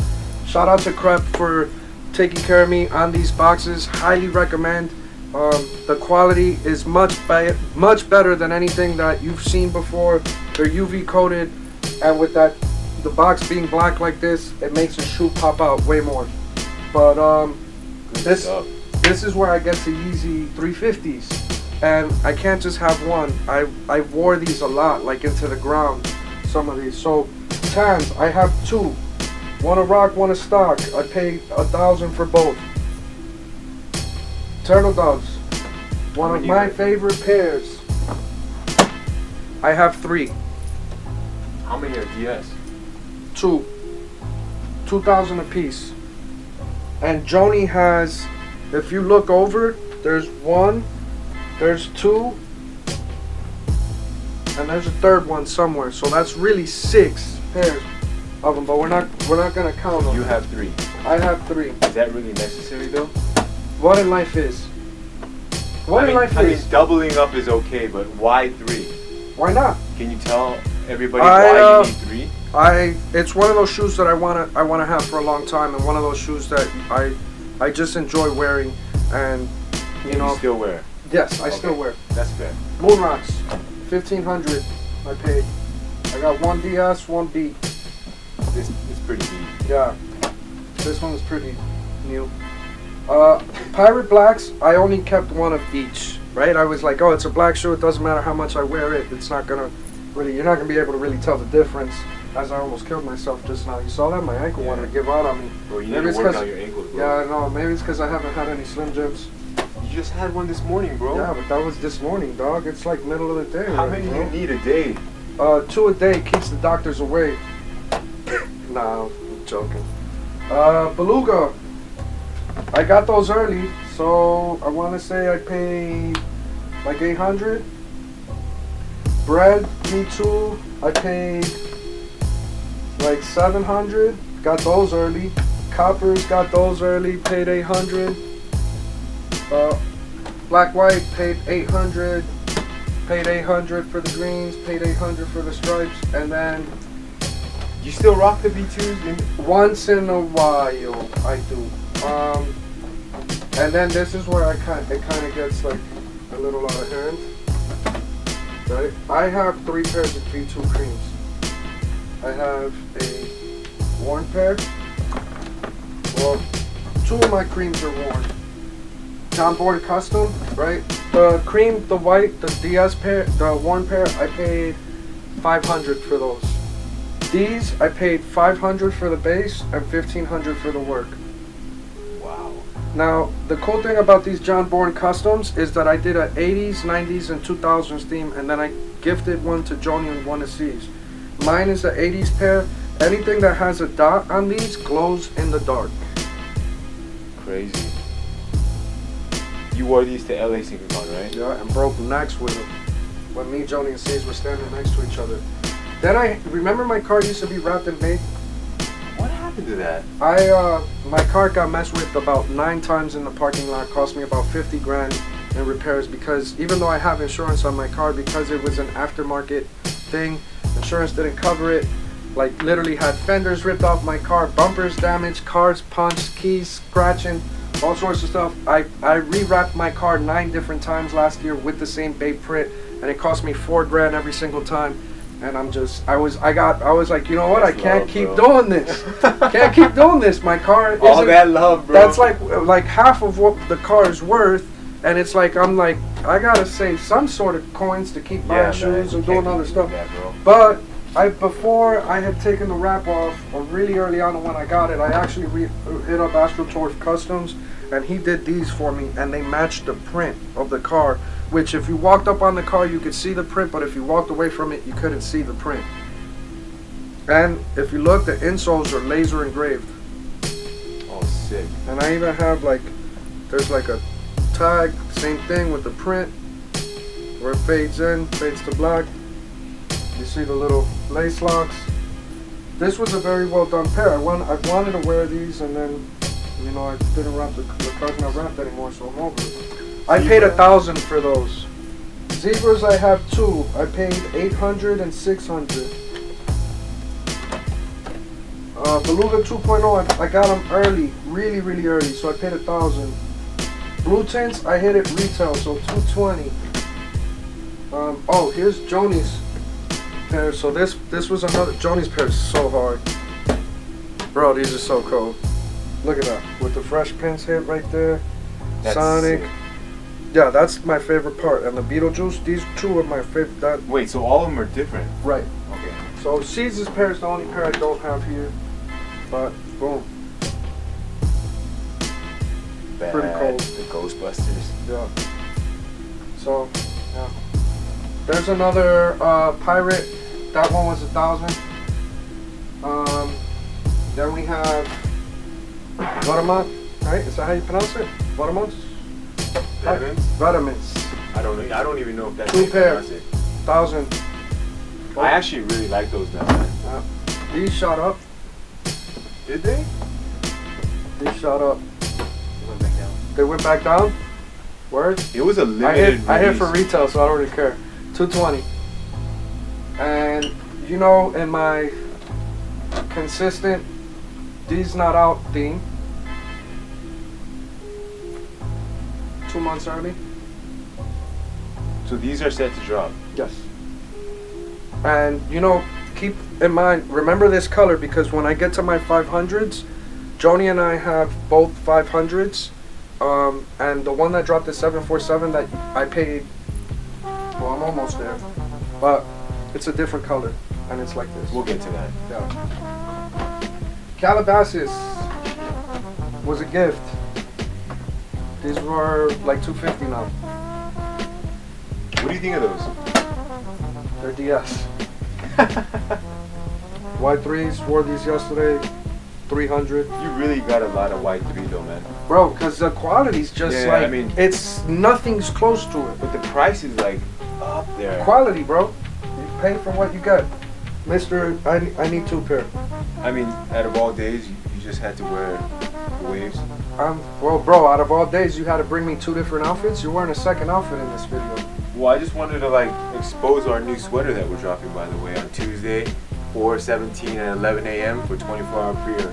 shout out to Crep for taking care of me on these boxes. Highly recommend. The quality is much better than anything that you've seen before. They're UV coated, and with that, the box being black like this, it makes the shoe pop out way more. But this is where I get the Yeezy 350s, and I can't just have one. I wore these a lot, like into the ground, some of these. So Tans, I have two. One a rock, one a stock. I paid $1,000 for both. Turtle Doves, one of my favorite pairs. I have 3. How many are DS? 2. 2,000 a piece. And Joni has, if you look over, there's 1, there's 2, and there's a third one somewhere. So that's really 6 pairs of them, but we're not gonna count them. You have 3. I have 3. Is that really necessary though? What in life is? What in life I mean, is? doubling up is okay, but why 3? Why not? Can you tell everybody why you need 3? It's one of those shoes that I wanna have for a long time, and one of those shoes that I just enjoy wearing, and you know. Still wear? Yes, I Okay. still wear. That's fair. Moon Rocks, 1,500. I paid. I got 1 DS, 1 B. This is pretty neat. Yeah, this one's pretty new. Pirate Blacks, I only kept 1 of each. Right? I was like, oh, it's a black shoe. It doesn't matter how much I wear it. It's not gonna really. You're not gonna be able to really tell the difference. As I almost killed myself just now. You saw that? My ankle wanted to give out on me. Bro, you Maybe need it's to work 'cause- on your ankles, bro. Yeah, I know. Maybe it's because I haven't had any Slim Jims. You just had one this morning, bro. Yeah, but that was this morning, dog. It's like middle of the day. How already, many bro. do you need a day? 2 a day keeps the doctors away. Nah, I'm joking. Beluga. I got those early, so I want to say I paid like 800. Bread, me too. I paid like 700. Got those early. Coppers got those early. Paid 800. Black White paid 800. Paid 800 for the greens. Paid 800 for the stripes, and then You still rock the V2s? once in a while I do. And then this is where it kind of gets like a little out of hand. Right? I have 3 pairs of V2 creams. I have a worn pair. Well, 2 of my creams are worn. John Board Custom, right? The cream, the white, the DS pair, the worn pair, I paid 500 for those. These, I paid 500 for the base and 1,500 for the work. Wow. Now, the cool thing about these John Bourne Customs is that I did a 80s, 90s, and 2000s theme, and then I gifted one to Joni and one to C's. Mine is the 80s pair. Anything that has a dot on these glows in the dark. Crazy. You wore these to LA SynchronCon, right? Yeah, and broke necks with them. When me, Joni, and C's were standing next to each other. Then I remember my car used to be wrapped in mape. What happened to that? My car got messed with about 9 times in the parking lot. Cost me about 50 grand in repairs because even though I have insurance on my car, because it was an aftermarket thing, insurance didn't cover it. Like literally had fenders ripped off my car, bumpers damaged, cars punched, keys scratching, all sorts of stuff. I rewrapped my car 9 different times last year with the same bait print, and it cost me 4 grand every single time. And I was like, you know what? I can't keep doing this. Can't keep doing this. My car isn't, all that love, bro. that's like half of what the car is worth, and it's like I'm like I gotta save some sort of coins to keep buying shoes and doing other stuff. That, bro. But before I had taken the wrap off, or really early on when I got it, I actually hit up AstroTurf Customs, and he did these for me, and they matched the print of the car. Which, if you walked up on the car, you could see the print, but if you walked away from it, you couldn't see the print. And if you look, the insoles are laser engraved. Oh, sick. And I even have there's like a tag, same thing with the print, where it fades in, fades to black. You see the little lace locks. This was a very well done pair. I wanted to wear these, and then, you know, I didn't wrap the car's not wrapped anymore, so I'm over it. I paid 1,000 for those. Zebras, I have 2. I paid 800 and 600. Beluga 2.0, I got them early, really early, so I paid 1,000. Blue tints, I hit it retail, so 220. Oh, here's Joni's pair. So this was another Joni's pair. Is so hard, bro. These are so cool. Look at that with the Fresh Prince hit right there. That's Sonic. sick. Yeah, that's my favorite part. And the Beetlejuice. These two are my favorite. That Wait, so all of them are different? right. Okay. So Caesar's pair is the only pair I don't have here. But boom. Bad. Pretty cool. The Ghostbusters. Yeah. So, yeah. There's another pirate. That one was 1,000. Then we have Varamont, right? Is that how you pronounce it? Varamont? Vitamins? Vitamins. I don't even know if that's Two how you pair. pronounce it. 1,000. I actually really like those now, man. These shot up. Did they? These shot up. Went back down. They went back down. Word. It was a limited I hit release. for retail, so I don't really care. 220. And you know, in my consistent these not out theme, 2 months early. So these are set to drop. Yes. And you know, keep in mind, remember this color, because when I get to my 500s, Joni and I have both 500s. And the one that dropped the 747 that I paid, well, I'm almost there, but it's a different color, and it's like this. We'll get to that. Yeah. Calabasas was a gift. These were like $250 now. What do you think of those? They're DS. Y3s, wore these yesterday, 300. You really got a lot of Y3 though, man. Bro, because the quality's just Yeah, like, I mean- it's nothing's close to it. But the price is like up there. Quality, bro. You pay for what you get. Mister, I need 2 pair. I mean, out of all days, you just had to wear the waves. Well, bro, out of all days, you had to bring me 2 different outfits. You're wearing a second outfit in this video. Well, I just wanted to like expose our new sweater that we're dropping, by the way, on Tuesday, 4/17 at 11 a.m. for 24-hour pre-order.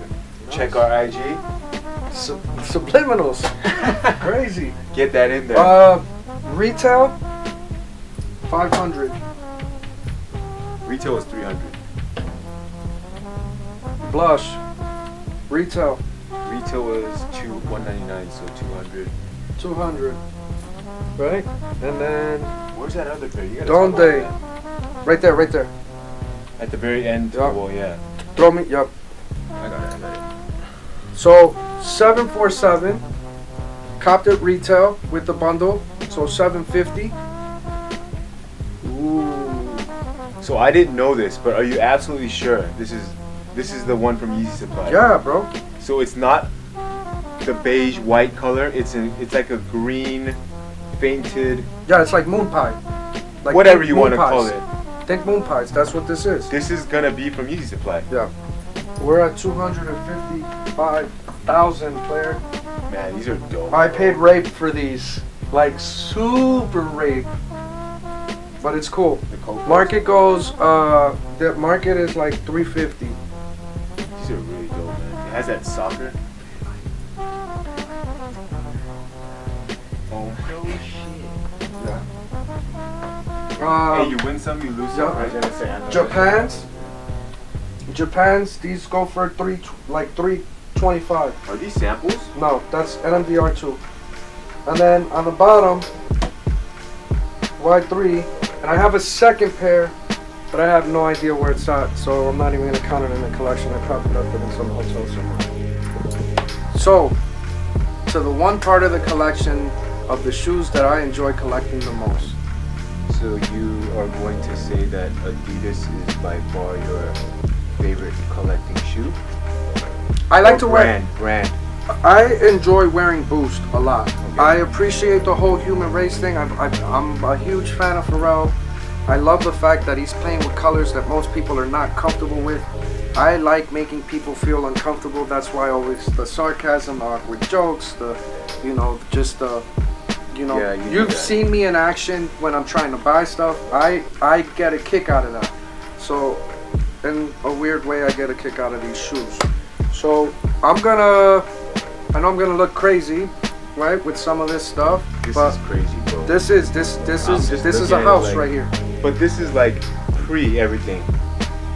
Check our IG. Subliminals. Crazy. Get that in there. Retail, 500. Retail is 300. Blush, retail, Retail was 199, so 200. 200. Right? And then, Where's that other pair? You gotta talk Donde. about right there. that. At the very end. Yeah. Well, yeah. Throw me, yup. I got it. So, 747, copped it retail with the bundle, so 750. Ooh. So I didn't know this, but are you absolutely sure this is the one from Yeezy Supply? Yeah, bro. So it's not the beige white color. It's like a green fainted, Yeah, it's like moon pie. Like whatever think you moon want to call pies. it. Think moon pies. That's what this is. This is gonna be from Yeezy Supply. Yeah. We're at 255,000 player. Man, these are dope. I paid rape for these. Like super rape. But it's cool. The Coke Market goes, the market is like 350. These are really dope, man. It has that soccer. Oh no shit. Yeah. Hey, you win some, you lose some. yeah. I was gonna say, I know. Japan's, these go for 325. Are these samples? No, that's NMDR2. And then on the bottom, Y3, and I have a second pair, but I have no idea where it's at, so I'm not even gonna count it in the collection. I probably left it in some hotel somewhere. So, to the one part of the collection of the shoes that I enjoy collecting the most. So you are going to say that Adidas is by far your favorite collecting shoe? I like Or to wear. brand. I enjoy wearing Boost a lot. I appreciate the whole human race thing. I'm a huge fan of Pharrell. I love the fact that he's playing with colors that most people are not comfortable with. I like making people feel uncomfortable. That's why always the sarcasm, the awkward jokes, the, just the, Yeah, you do you've that. seen me in action when I'm trying to buy stuff. I get a kick out of that. So in a weird way, I get a kick out of these shoes. So I know I'm gonna look crazy, right, with some of this stuff. This but is crazy, bro. This is a house like, right here. But this is like pre everything.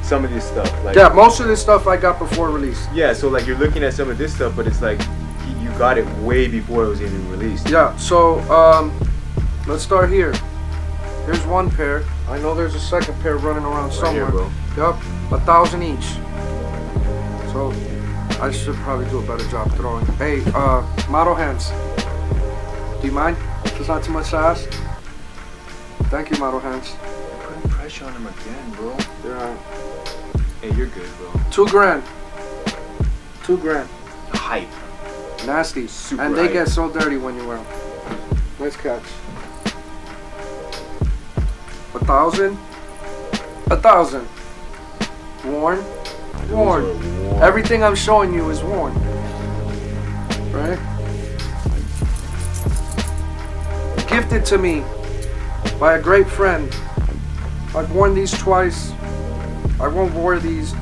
Some of this stuff, like Yeah, most of this stuff I got before release. yeah. So like you're looking at some of this stuff, but it's like you got it way before it was even released. Yeah, so let's start here. Here's one pair. I know there's a second pair running around Right somewhere. here, bro. Yup, 1,000 each. So I should probably do a better job throwing. Hey, model hands. Do you mind? If it's not too much to ask. Thank you, model hands. You're putting pressure on him again, bro. Yeah. Hey, you're good, bro. $2,000. $2,000. Hype. Nasty. Super and they hype. get so dirty when you wear them. Nice catch. 1,000. 1,000. Worn. Worn. Those are warm. Everything I'm showing you is worn. Right? Gifted to me by a great friend. I've worn these twice. I won't wear these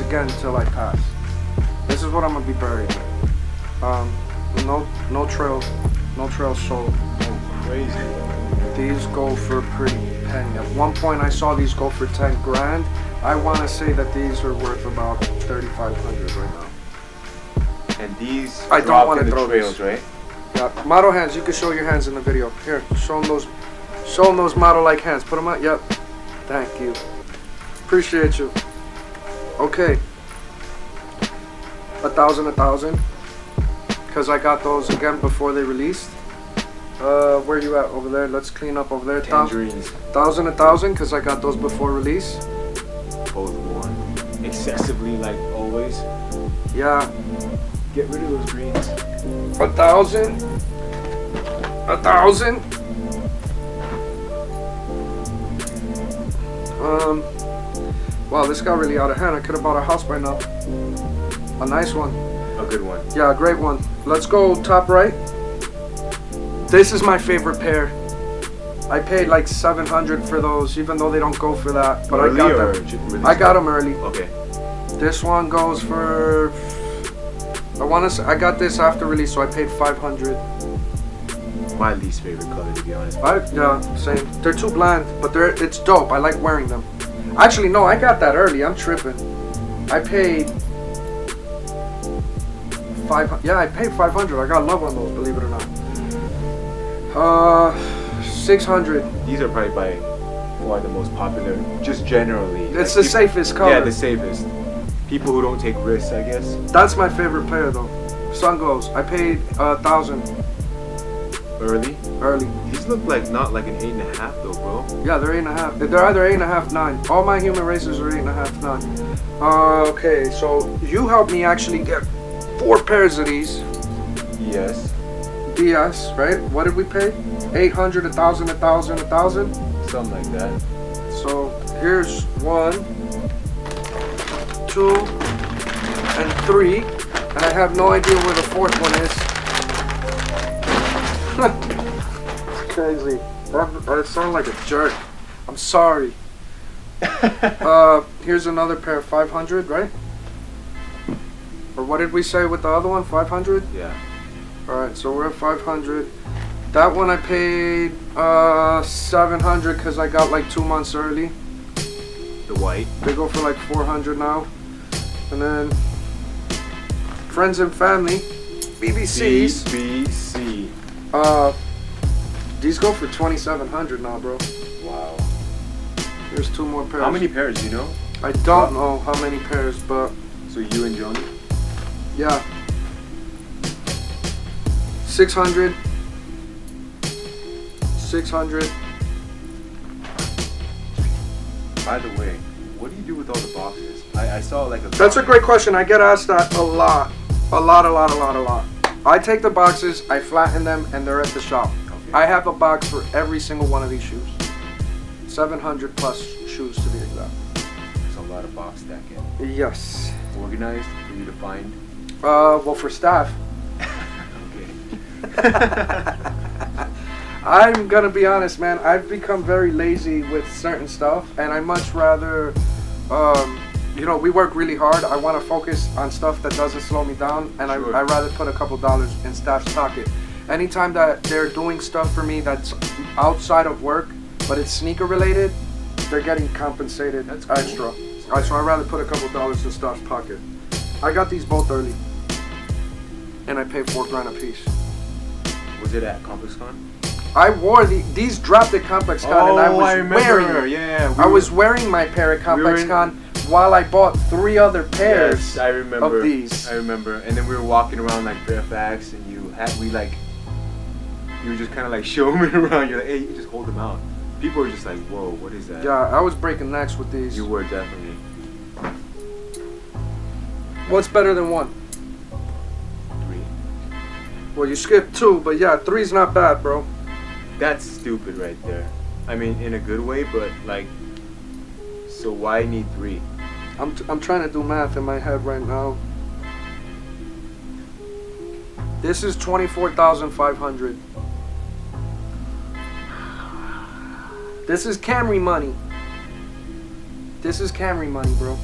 again until I pass. This is what I'm gonna be buried in. No trail sold. Oh, crazy. These go for a pretty penny. At one point I saw these go for 10 grand. I want to say that these are worth about 3,500 right now. And these I don't drop wanna in the throw trails, these. right? Yeah, model hands. You can show your hands in the video. Here, show them those model-like hands. Put them out. Yep. Thank you. Appreciate you. Okay. 1,000. Cause I got those again before they released. Where you at over there? Let's clean up over there. Tangerines. 1,000. Cause I got those before release. Both worn. Excessively, like always. Yeah. Get rid of those greens. 1,000. 1,000. Wow, this got really out of hand. I could have bought a house by now. A nice one. A good one. Yeah, a great one. Let's go top right. This is my favorite pair. I paid like 700 for those, even though they don't go for that. But Early I got or them. I got them early. Okay. This one goes for. I want to say I got this after release, so I paid 500. My least favorite color, to be honest. Yeah, same. They're too bland, but it's dope. I like wearing them. Actually, no, I got that early. I'm tripping. I paid 500. Yeah, I paid 500. I got love on those, believe it or not. 600. These are probably by far the most popular, just generally. It's Like, the safest color. Yeah, the safest. People who don't take risks, I guess. That's my favorite pair though. Sun Glows. I paid 1,000 Early. early. These look like not like an 8.5 though, bro. Yeah, they're 8.5. They're either 8.5, 9. All my human racers are 8.5, 9. Okay, so you helped me actually get 4 pairs of these. Yes. DS, right? What did we pay? 800, 1,000, 1,000, 1,000. Something like that. So here's 1, 2, and 3, and I have no idea where the 4th one is. It's crazy. I sound like a jerk. I'm sorry. Here's another pair, 500, right? Or what did we say with the other one? 500? Yeah. Alright, so we're at 500. That one I paid 700 because I got like 2 months early. The white. They go for like 400 now. And then Friends and Family, BBCs. BBC. These go for 2,700 now, bro. Wow. There's 2 more pairs. How many pairs do you know? I don't know how many pairs, but So you and Joni? yeah. 600. 600. By the way, what do you do with all the boxes? I saw like a. That's a great question. I get asked that a lot. A lot. I take the boxes, I flatten them, and they're at the shop. Okay. I have a box for every single one of these shoes. 700 plus shoes to be exact. There's a lot of box stacking. Yes. Organized for you to find. Well, for staff. Okay. I'm gonna be honest, man. I've become very lazy with certain stuff, and I much rather you know, we work really hard. I want to focus on stuff that doesn't slow me down, and Sure. I'd rather put a couple dollars in staff's pocket. Anytime that they're doing stuff for me that's outside of work, but it's sneaker related, they're getting compensated That's cool. extra. So I'd rather put a couple dollars in staff's pocket. I got these both early, and I paid $4,000 a piece. Was it at ComplexCon? I wore these dropped at ComplexCon, and I was wearing it. Yeah, I was wearing my pair at ComplexCon while I bought 3 other pairs Yes, I remember. of these. I remember. And then we were walking around like Fairfax, and you were just kind of like showing me around. You're like, hey, you can just hold them out. People were just like, whoa, what is that? Yeah, I was breaking necks with these. You were definitely. What's better than 1? 3. Well, you skipped 2, but yeah, 3's not bad, bro. That's stupid right there. I mean, in a good way, but like, so why need 3? I'm trying to do math in my head right now. This is 24,500. This is Camry money. This is Camry money, bro.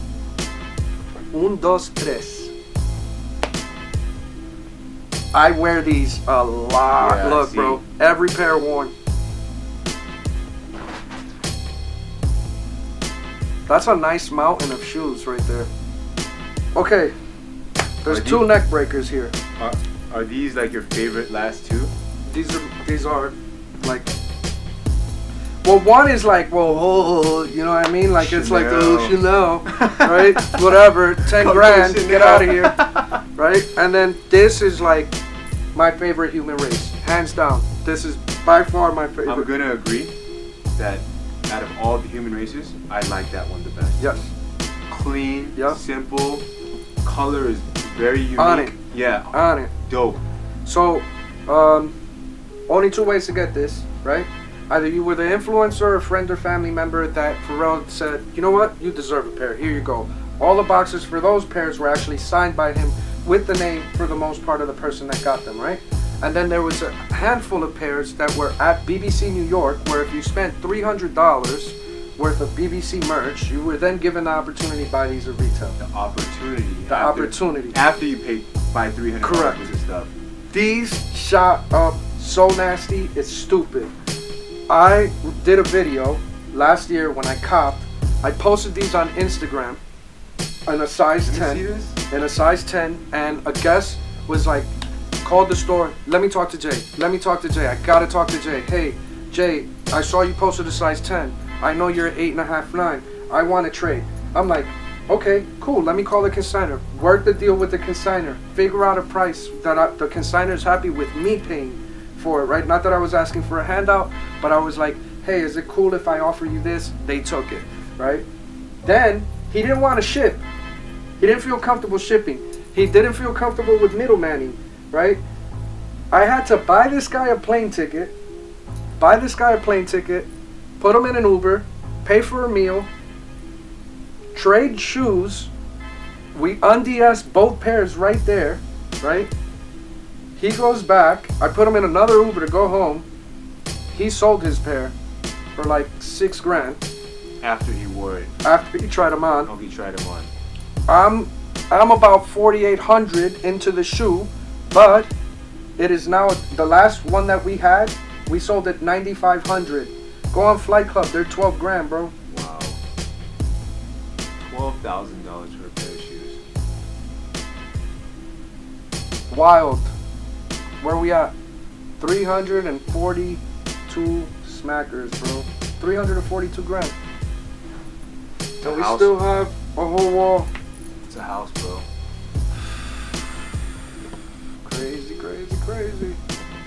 1, 2, 3. I wear these a lot. Yeah, Look, see. bro. Every pair worn. That's a nice mountain of shoes right there. Okay. There's Are 2 these- neck breakers here. Are these like your favorite last 2? These are like, well, 1 is like, well, oh, you know what I mean? Like it's like the Chanel, right? Whatever, 10 grand, get out of here, right? And then this is like my favorite human race, hands down. This is by far my favorite. I'm gonna agree that out of all the human races, I like that one the best. Yes. Clean, Yep. simple, color is very unique. On it. Yeah, On it. dope. So, only 2 ways to get this, right? Either you were the influencer or a friend or family member that Pharrell said, you know what, you deserve a pair, here you go. All the boxes for those pairs were actually signed by him with the name, for the most part, of the person that got them, right? And then there was a handful of pairs that were at BBC New York, where if you spent $300 worth of BBC merch, you were then given the opportunity to buy these at retail. The opportunity. The opportunity. After you buy $300 Correct. worth of stuff. These shot up so nasty, it's stupid. I did a video last year when I copped. I posted these on Instagram in a size Let me 10. see this? In a size 10, and a guest was like, called the store, let me talk to Jay. Let me talk to Jay. I gotta talk to Jay. Hey, Jay, I saw you posted a size 10. I know you're 8.5, 9. I want to trade. I'm like, okay, cool. Let me call the consignor. Work the deal with the consignor. Figure out a price that the consignor's happy with me paying for it, right? Not that I was asking for a handout, but I was like, hey, is it cool if I offer you this? They took it, right? Then he didn't want to ship. He didn't feel comfortable shipping. He didn't feel comfortable with middlemaning, right? I had to buy this guy a plane ticket, put him in an Uber, pay for a meal, trade shoes. We unds both pairs right there, right? He goes back. I put him in another Uber to go home. He sold his pair for like $6 grand After he wore it. after he tried them on. Oh, he tried them on. I'm about 4,800 into the shoe, but it is now the last one that we had. We sold it 9,500. Go on Flight Club. They're 12 grand, bro. Wow. $12,000 for a pair of shoes. Wild. Where we at? 342 smackers, bro. 342 grand. And we house. still have a whole wall. It's a house, bro. Crazy, crazy, crazy.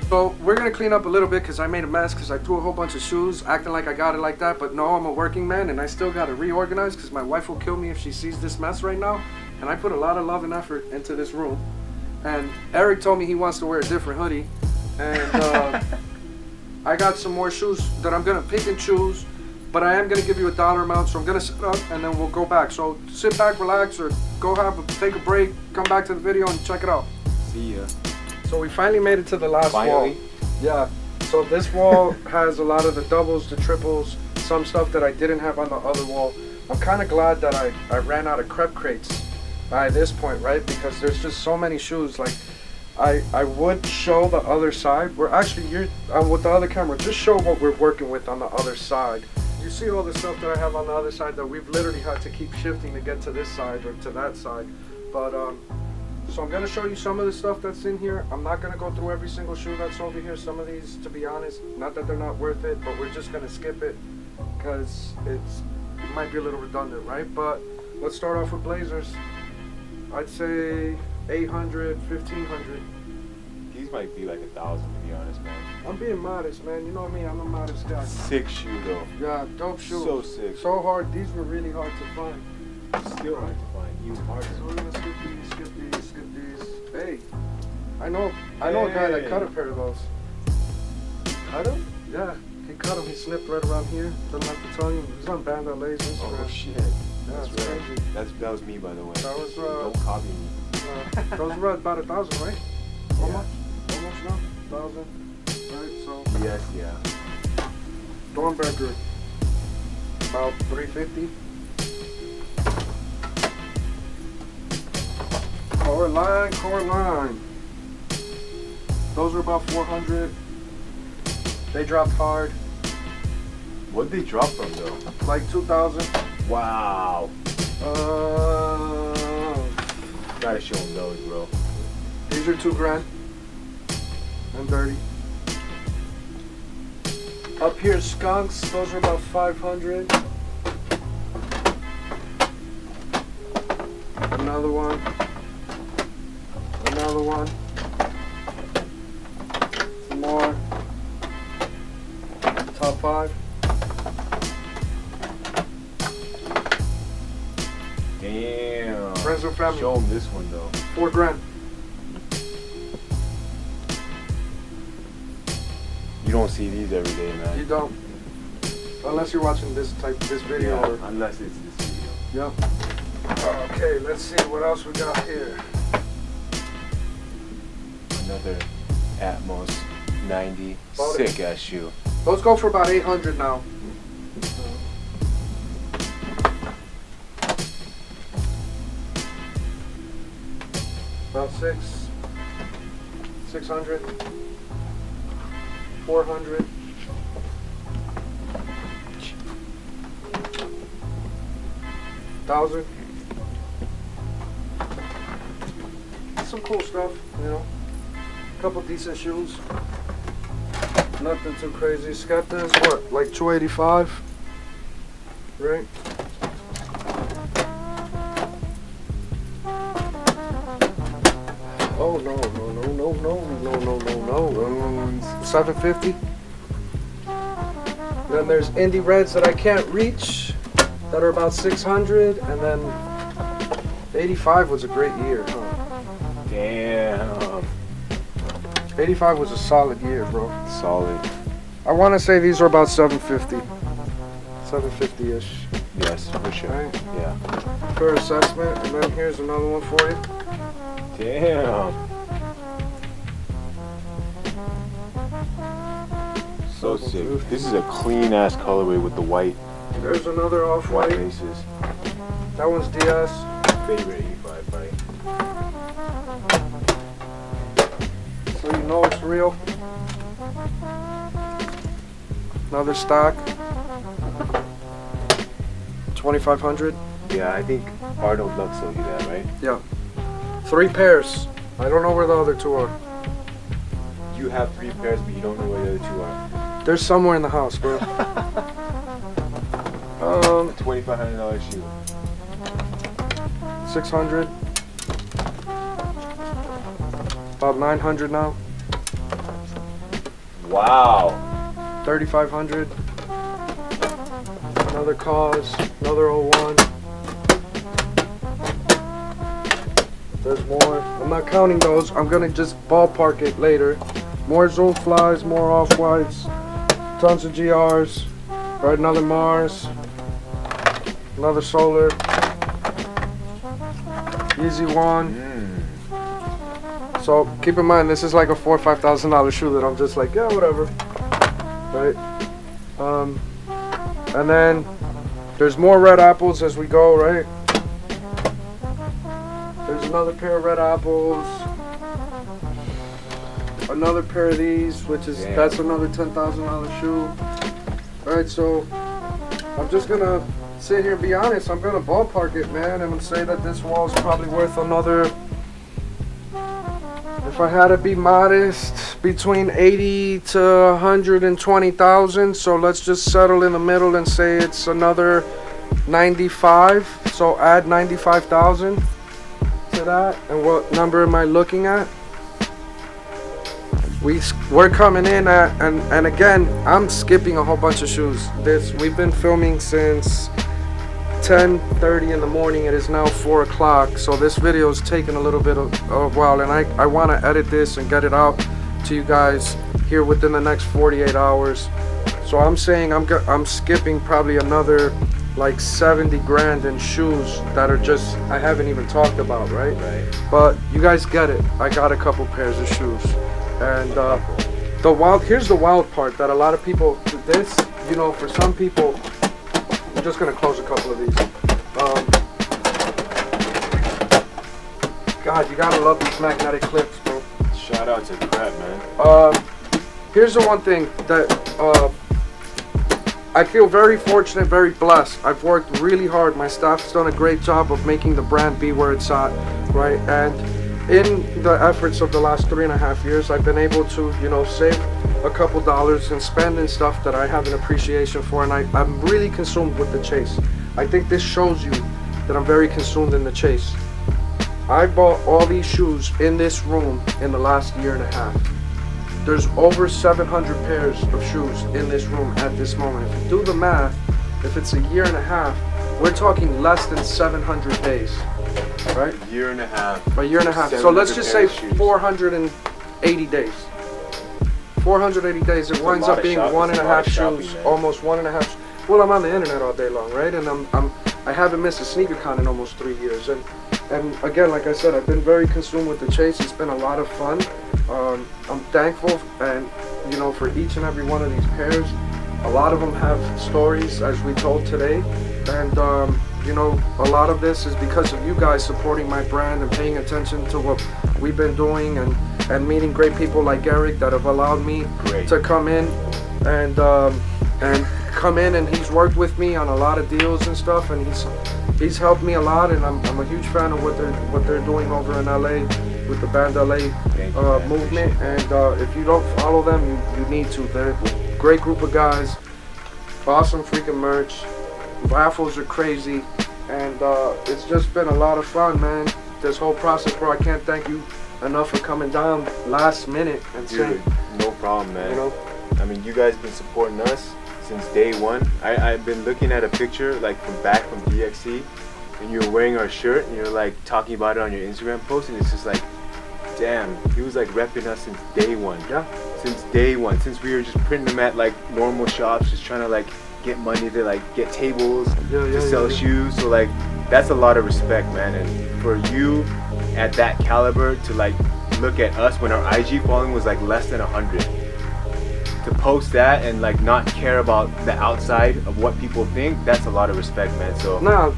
So we're gonna clean up a little bit because I made a mess because I threw a whole bunch of shoes acting like I got it like that, but no, I'm a working man and I still gotta reorganize because my wife will kill me if she sees this mess right now. And I put a lot of love and effort into this room. And Eric told me he wants to wear a different hoodie. And I got some more shoes that I'm gonna pick and choose, but I am gonna give you a dollar amount, so I'm gonna sit up and then we'll go back. So sit back, relax, or go take a break, come back to the video and check it out. See ya. So we finally made it to the last Finally? wall. Yeah. So this wall has a lot of the doubles, the triples, some stuff that I didn't have on the other wall. I'm kind of glad that I ran out of crepe crates by this point, right? Because there's just so many shoes. Like, I would show the other side. We're actually, you're with the other camera, just show what we're working with on the other side. You see all the stuff that I have on the other side that we've literally had to keep shifting to get to this side or to that side. But so I'm gonna show you some of the stuff that's in here. I'm not gonna go through every single shoe that's over here. Some of these, to be honest, not that they're not worth it, but we're just gonna skip it because it might be a little redundant, right? But let's start off with Blazers. I'd say 800, 1500. These might be like 1,000 to be honest, man. I'm being modest, man. You know me, I'm a modest guy. Sick shoe though. Yeah, dope shoe. So sick. So hard. These were really hard to find. Still hard to find. Even harder. So we're gonna skip these, skip these, skip these. Hey, I know a guy that cut a pair of those. Cut them? Yeah, he cut them. He snipped right around here. Doesn't have to tell you. He's on Band LA's Instagram. Oh shit. Yeah, That's it's right. crazy. That was me, by the way. That was Don't copy me. those were about 1,000, right? Yeah. Almost now. 1,000. Right. So Yes, yeah. Dornberger about 350. Coraline. Those are about 400. They dropped hard, What'd they drop from though? like 2,000. Wow. Gotta show them those, bro. These are $2,000 and dirty. Up here, Skunks. Those are about 500. Another one. Another one. Some more. Top 5. Damn. Friends or family. Show them this one though. $4,000. You don't see these every day, You man. don't. Unless you're watching this video. Yeah, Or, unless it's this video. yep. Okay, let's see what else we got here. Another Atmos 90. Bought it. Sick ass shoe. Those go for about 800 now. About 600, 400. $1,000. Some cool stuff, you know. Couple decent shoes. Nothing too crazy. Skepta's what, like 285? Right? Oh no. 750. Then there's Indie Reds that I can't reach that are about 600, and then 85 was a great year, huh? Damn. 85 was a solid year, bro. Solid. I want to say these are about 750. 750-ish. Yes, for sure. Right? Yeah. For assessment, and then here's another one for you. Damn. So sick. This is a clean ass colorway with the white There's another white off-white. bases. That one's DS. Favorite 85, buddy. So you know it's real. Another stock. 2,500. Yeah, I think Arnold Lux sold you that, right? Yeah. 3 pairs. I don't know where the other 2 are. You have 3 pairs, but you don't know where the other 2 are. They're somewhere in the house, bro. $2,500 shoe. 600. About 900 now. Wow. 3,500. Another Cause. Another 01. There's more. I'm not counting those. I'm gonna just ballpark it later. More Zoom Flies, more Off-Whites, tons of GRs. Right, another Mars. Another Solar. Easy One. So keep in mind, this is like a $4,000 or $5,000 shoe that I'm just like, yeah, whatever. Right? And then There's more red apples as we go, right? There's another pair of red apples. Another pair of these, which is, that's another $10,000 shoe. Alright, so I'm just gonna sit here and be honest. I'm gonna ballpark it, man, and say that this wall is probably worth another, if I had to be modest, between 80 to 120,000. So let's just settle in the middle and say it's another 95. So add 95,000 to that. And what number am I looking at? We're coming in at, and again, I'm skipping a whole bunch of shoes. We've been filming since 10:30 in the morning. It is now 4 o'clock, so this video is taking a little bit of a while, and I want to edit this and get it out to you guys here within the next 48 hours. So I'm saying I'm skipping probably another like 70 grand in shoes that are just, I haven't even talked about, right? But you guys get it. I got a couple pairs of shoes. And here's the wild part that a lot of people, this, you know, for some people, I'm just gonna close a couple of these. God, you gotta love these magnetic clips, bro. Shout out to Crep, man. Here's the one thing that I feel very fortunate, very blessed. I've worked really hard. My staff's done a great job of making the brand be where it's at, right? And in the efforts of the last 3.5 years, I've been able to, you know, save a couple dollars and spend in stuff that I have an appreciation for, and I'm really consumed with the chase. I think this shows you that I'm very consumed in the chase. I bought all these shoes in this room in the last 1.5 years. There's over 700 pairs of shoes in this room at this moment. If you do the math, if it's a 1.5 years, we're talking less than 700 days. Right? A year and a half. A 1.5 years. So let's just say 480 days. 480 days. It winds up being 1.5 shoes, almost 1.5. Well, I'm on the internet all day long, right? And I haven't missed a sneaker con in almost 3 years. And again, like I said, I've been very consumed with the chase. It's been a lot of fun. I'm thankful, and you know, for each and every one of these pairs. A lot of them have stories, as we told today, and you know, a lot of this is because of you guys supporting my brand and paying attention to what we've been doing, and meeting great people like Eric that have allowed me to come in and come in, and he's worked with me on a lot of deals and stuff, and he's helped me a lot, and I'm a huge fan of what they're doing over in LA with the Band LA movement. And if you don't follow them, you need to. They're a great group of guys, awesome freaking merch. Raffles are crazy, and it's just been a lot of fun, man. This whole process, bro. I can't thank you enough for coming down last minute and saying. No problem, man. You know, I mean, you guys been supporting us since day one. I've been looking at a picture like from DXC, and you're wearing our shirt, and you're like talking about it on your Instagram post, and it's just like, damn, he was like repping us since day one. Yeah. Since day one, since we were just printing them at like normal shops, just trying to like get money to like get tables to sell shoes. So like that's a lot of respect, man. And for you at that caliber to like look at us when our IG following was like less than 100, to post that and like not care about the outside of what people think, that's a lot of respect, man. So no,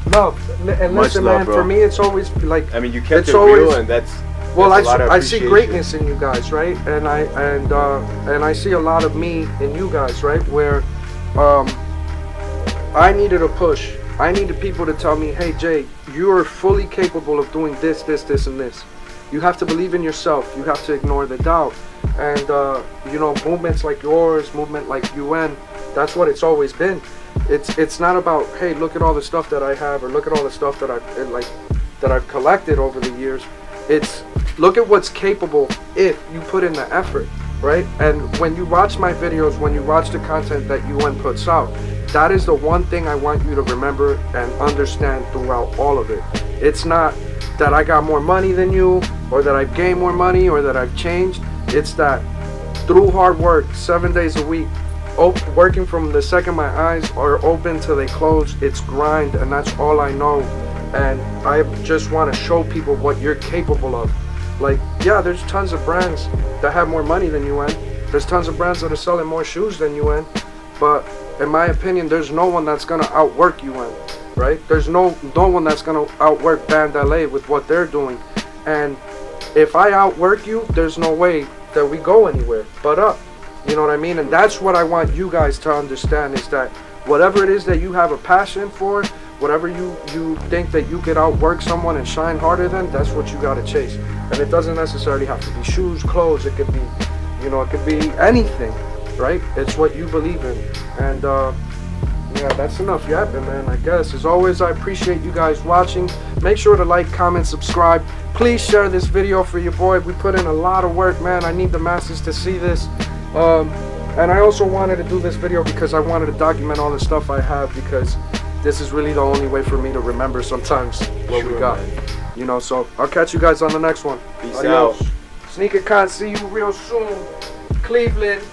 and much listen, love, man, bro. for me it's always like, I mean, you kept it's it always real, and that's well, a lot of I see appreciation. greatness in you guys, right? And I see a lot of me in you guys, right? Where I needed a push. I needed people to tell me, hey Jay, you are fully capable of doing this, and this. You have to believe in yourself. You have to ignore the doubt. And you know, movements like yours, movement like UN, that's what it's always been. It's not about, hey, look at all the stuff that I have, or look at all the stuff that I've collected over the years. It's look at what's capable if you put in the effort, right? And when you watch my videos, when you watch the content that UN puts out, that is the one thing I want you to remember and understand throughout all of it. It's not that I got more money than you, or that I've gained more money, or that I've changed. It's that through hard work, 7 days a week, working from the second my eyes are open till they close, it's grind, and that's all I know. And I just want to show people what you're capable of. Like, yeah, there's tons of brands that have more money than UN. There's tons of brands that are selling more shoes than UN. but in my opinion, there's no one that's gonna outwork UN, right? There's no one that's gonna outwork Band LA with what they're doing. And if I outwork you, there's no way that we go anywhere but up. You know what I mean? And that's what I want you guys to understand, is that whatever it is that you have a passion for, whatever you think that you could outwork someone and shine harder than, that's what you gotta chase. And it doesn't necessarily have to be shoes, clothes. It could be, you know, it could be anything, right? It's what you believe in. And yeah, that's enough yapping, man, I guess. As always, I appreciate you guys watching. Make sure to like, comment, subscribe. Please share this video for your boy. We put in a lot of work, man. I need the masses to see this. And I also wanted to do this video because I wanted to document all the stuff I have, because this is really the only way for me to remember sometimes what we got. Man. You know, so I'll catch you guys on the next one. Peace Adios. out. Sneaker Con, see you real soon. Cleveland.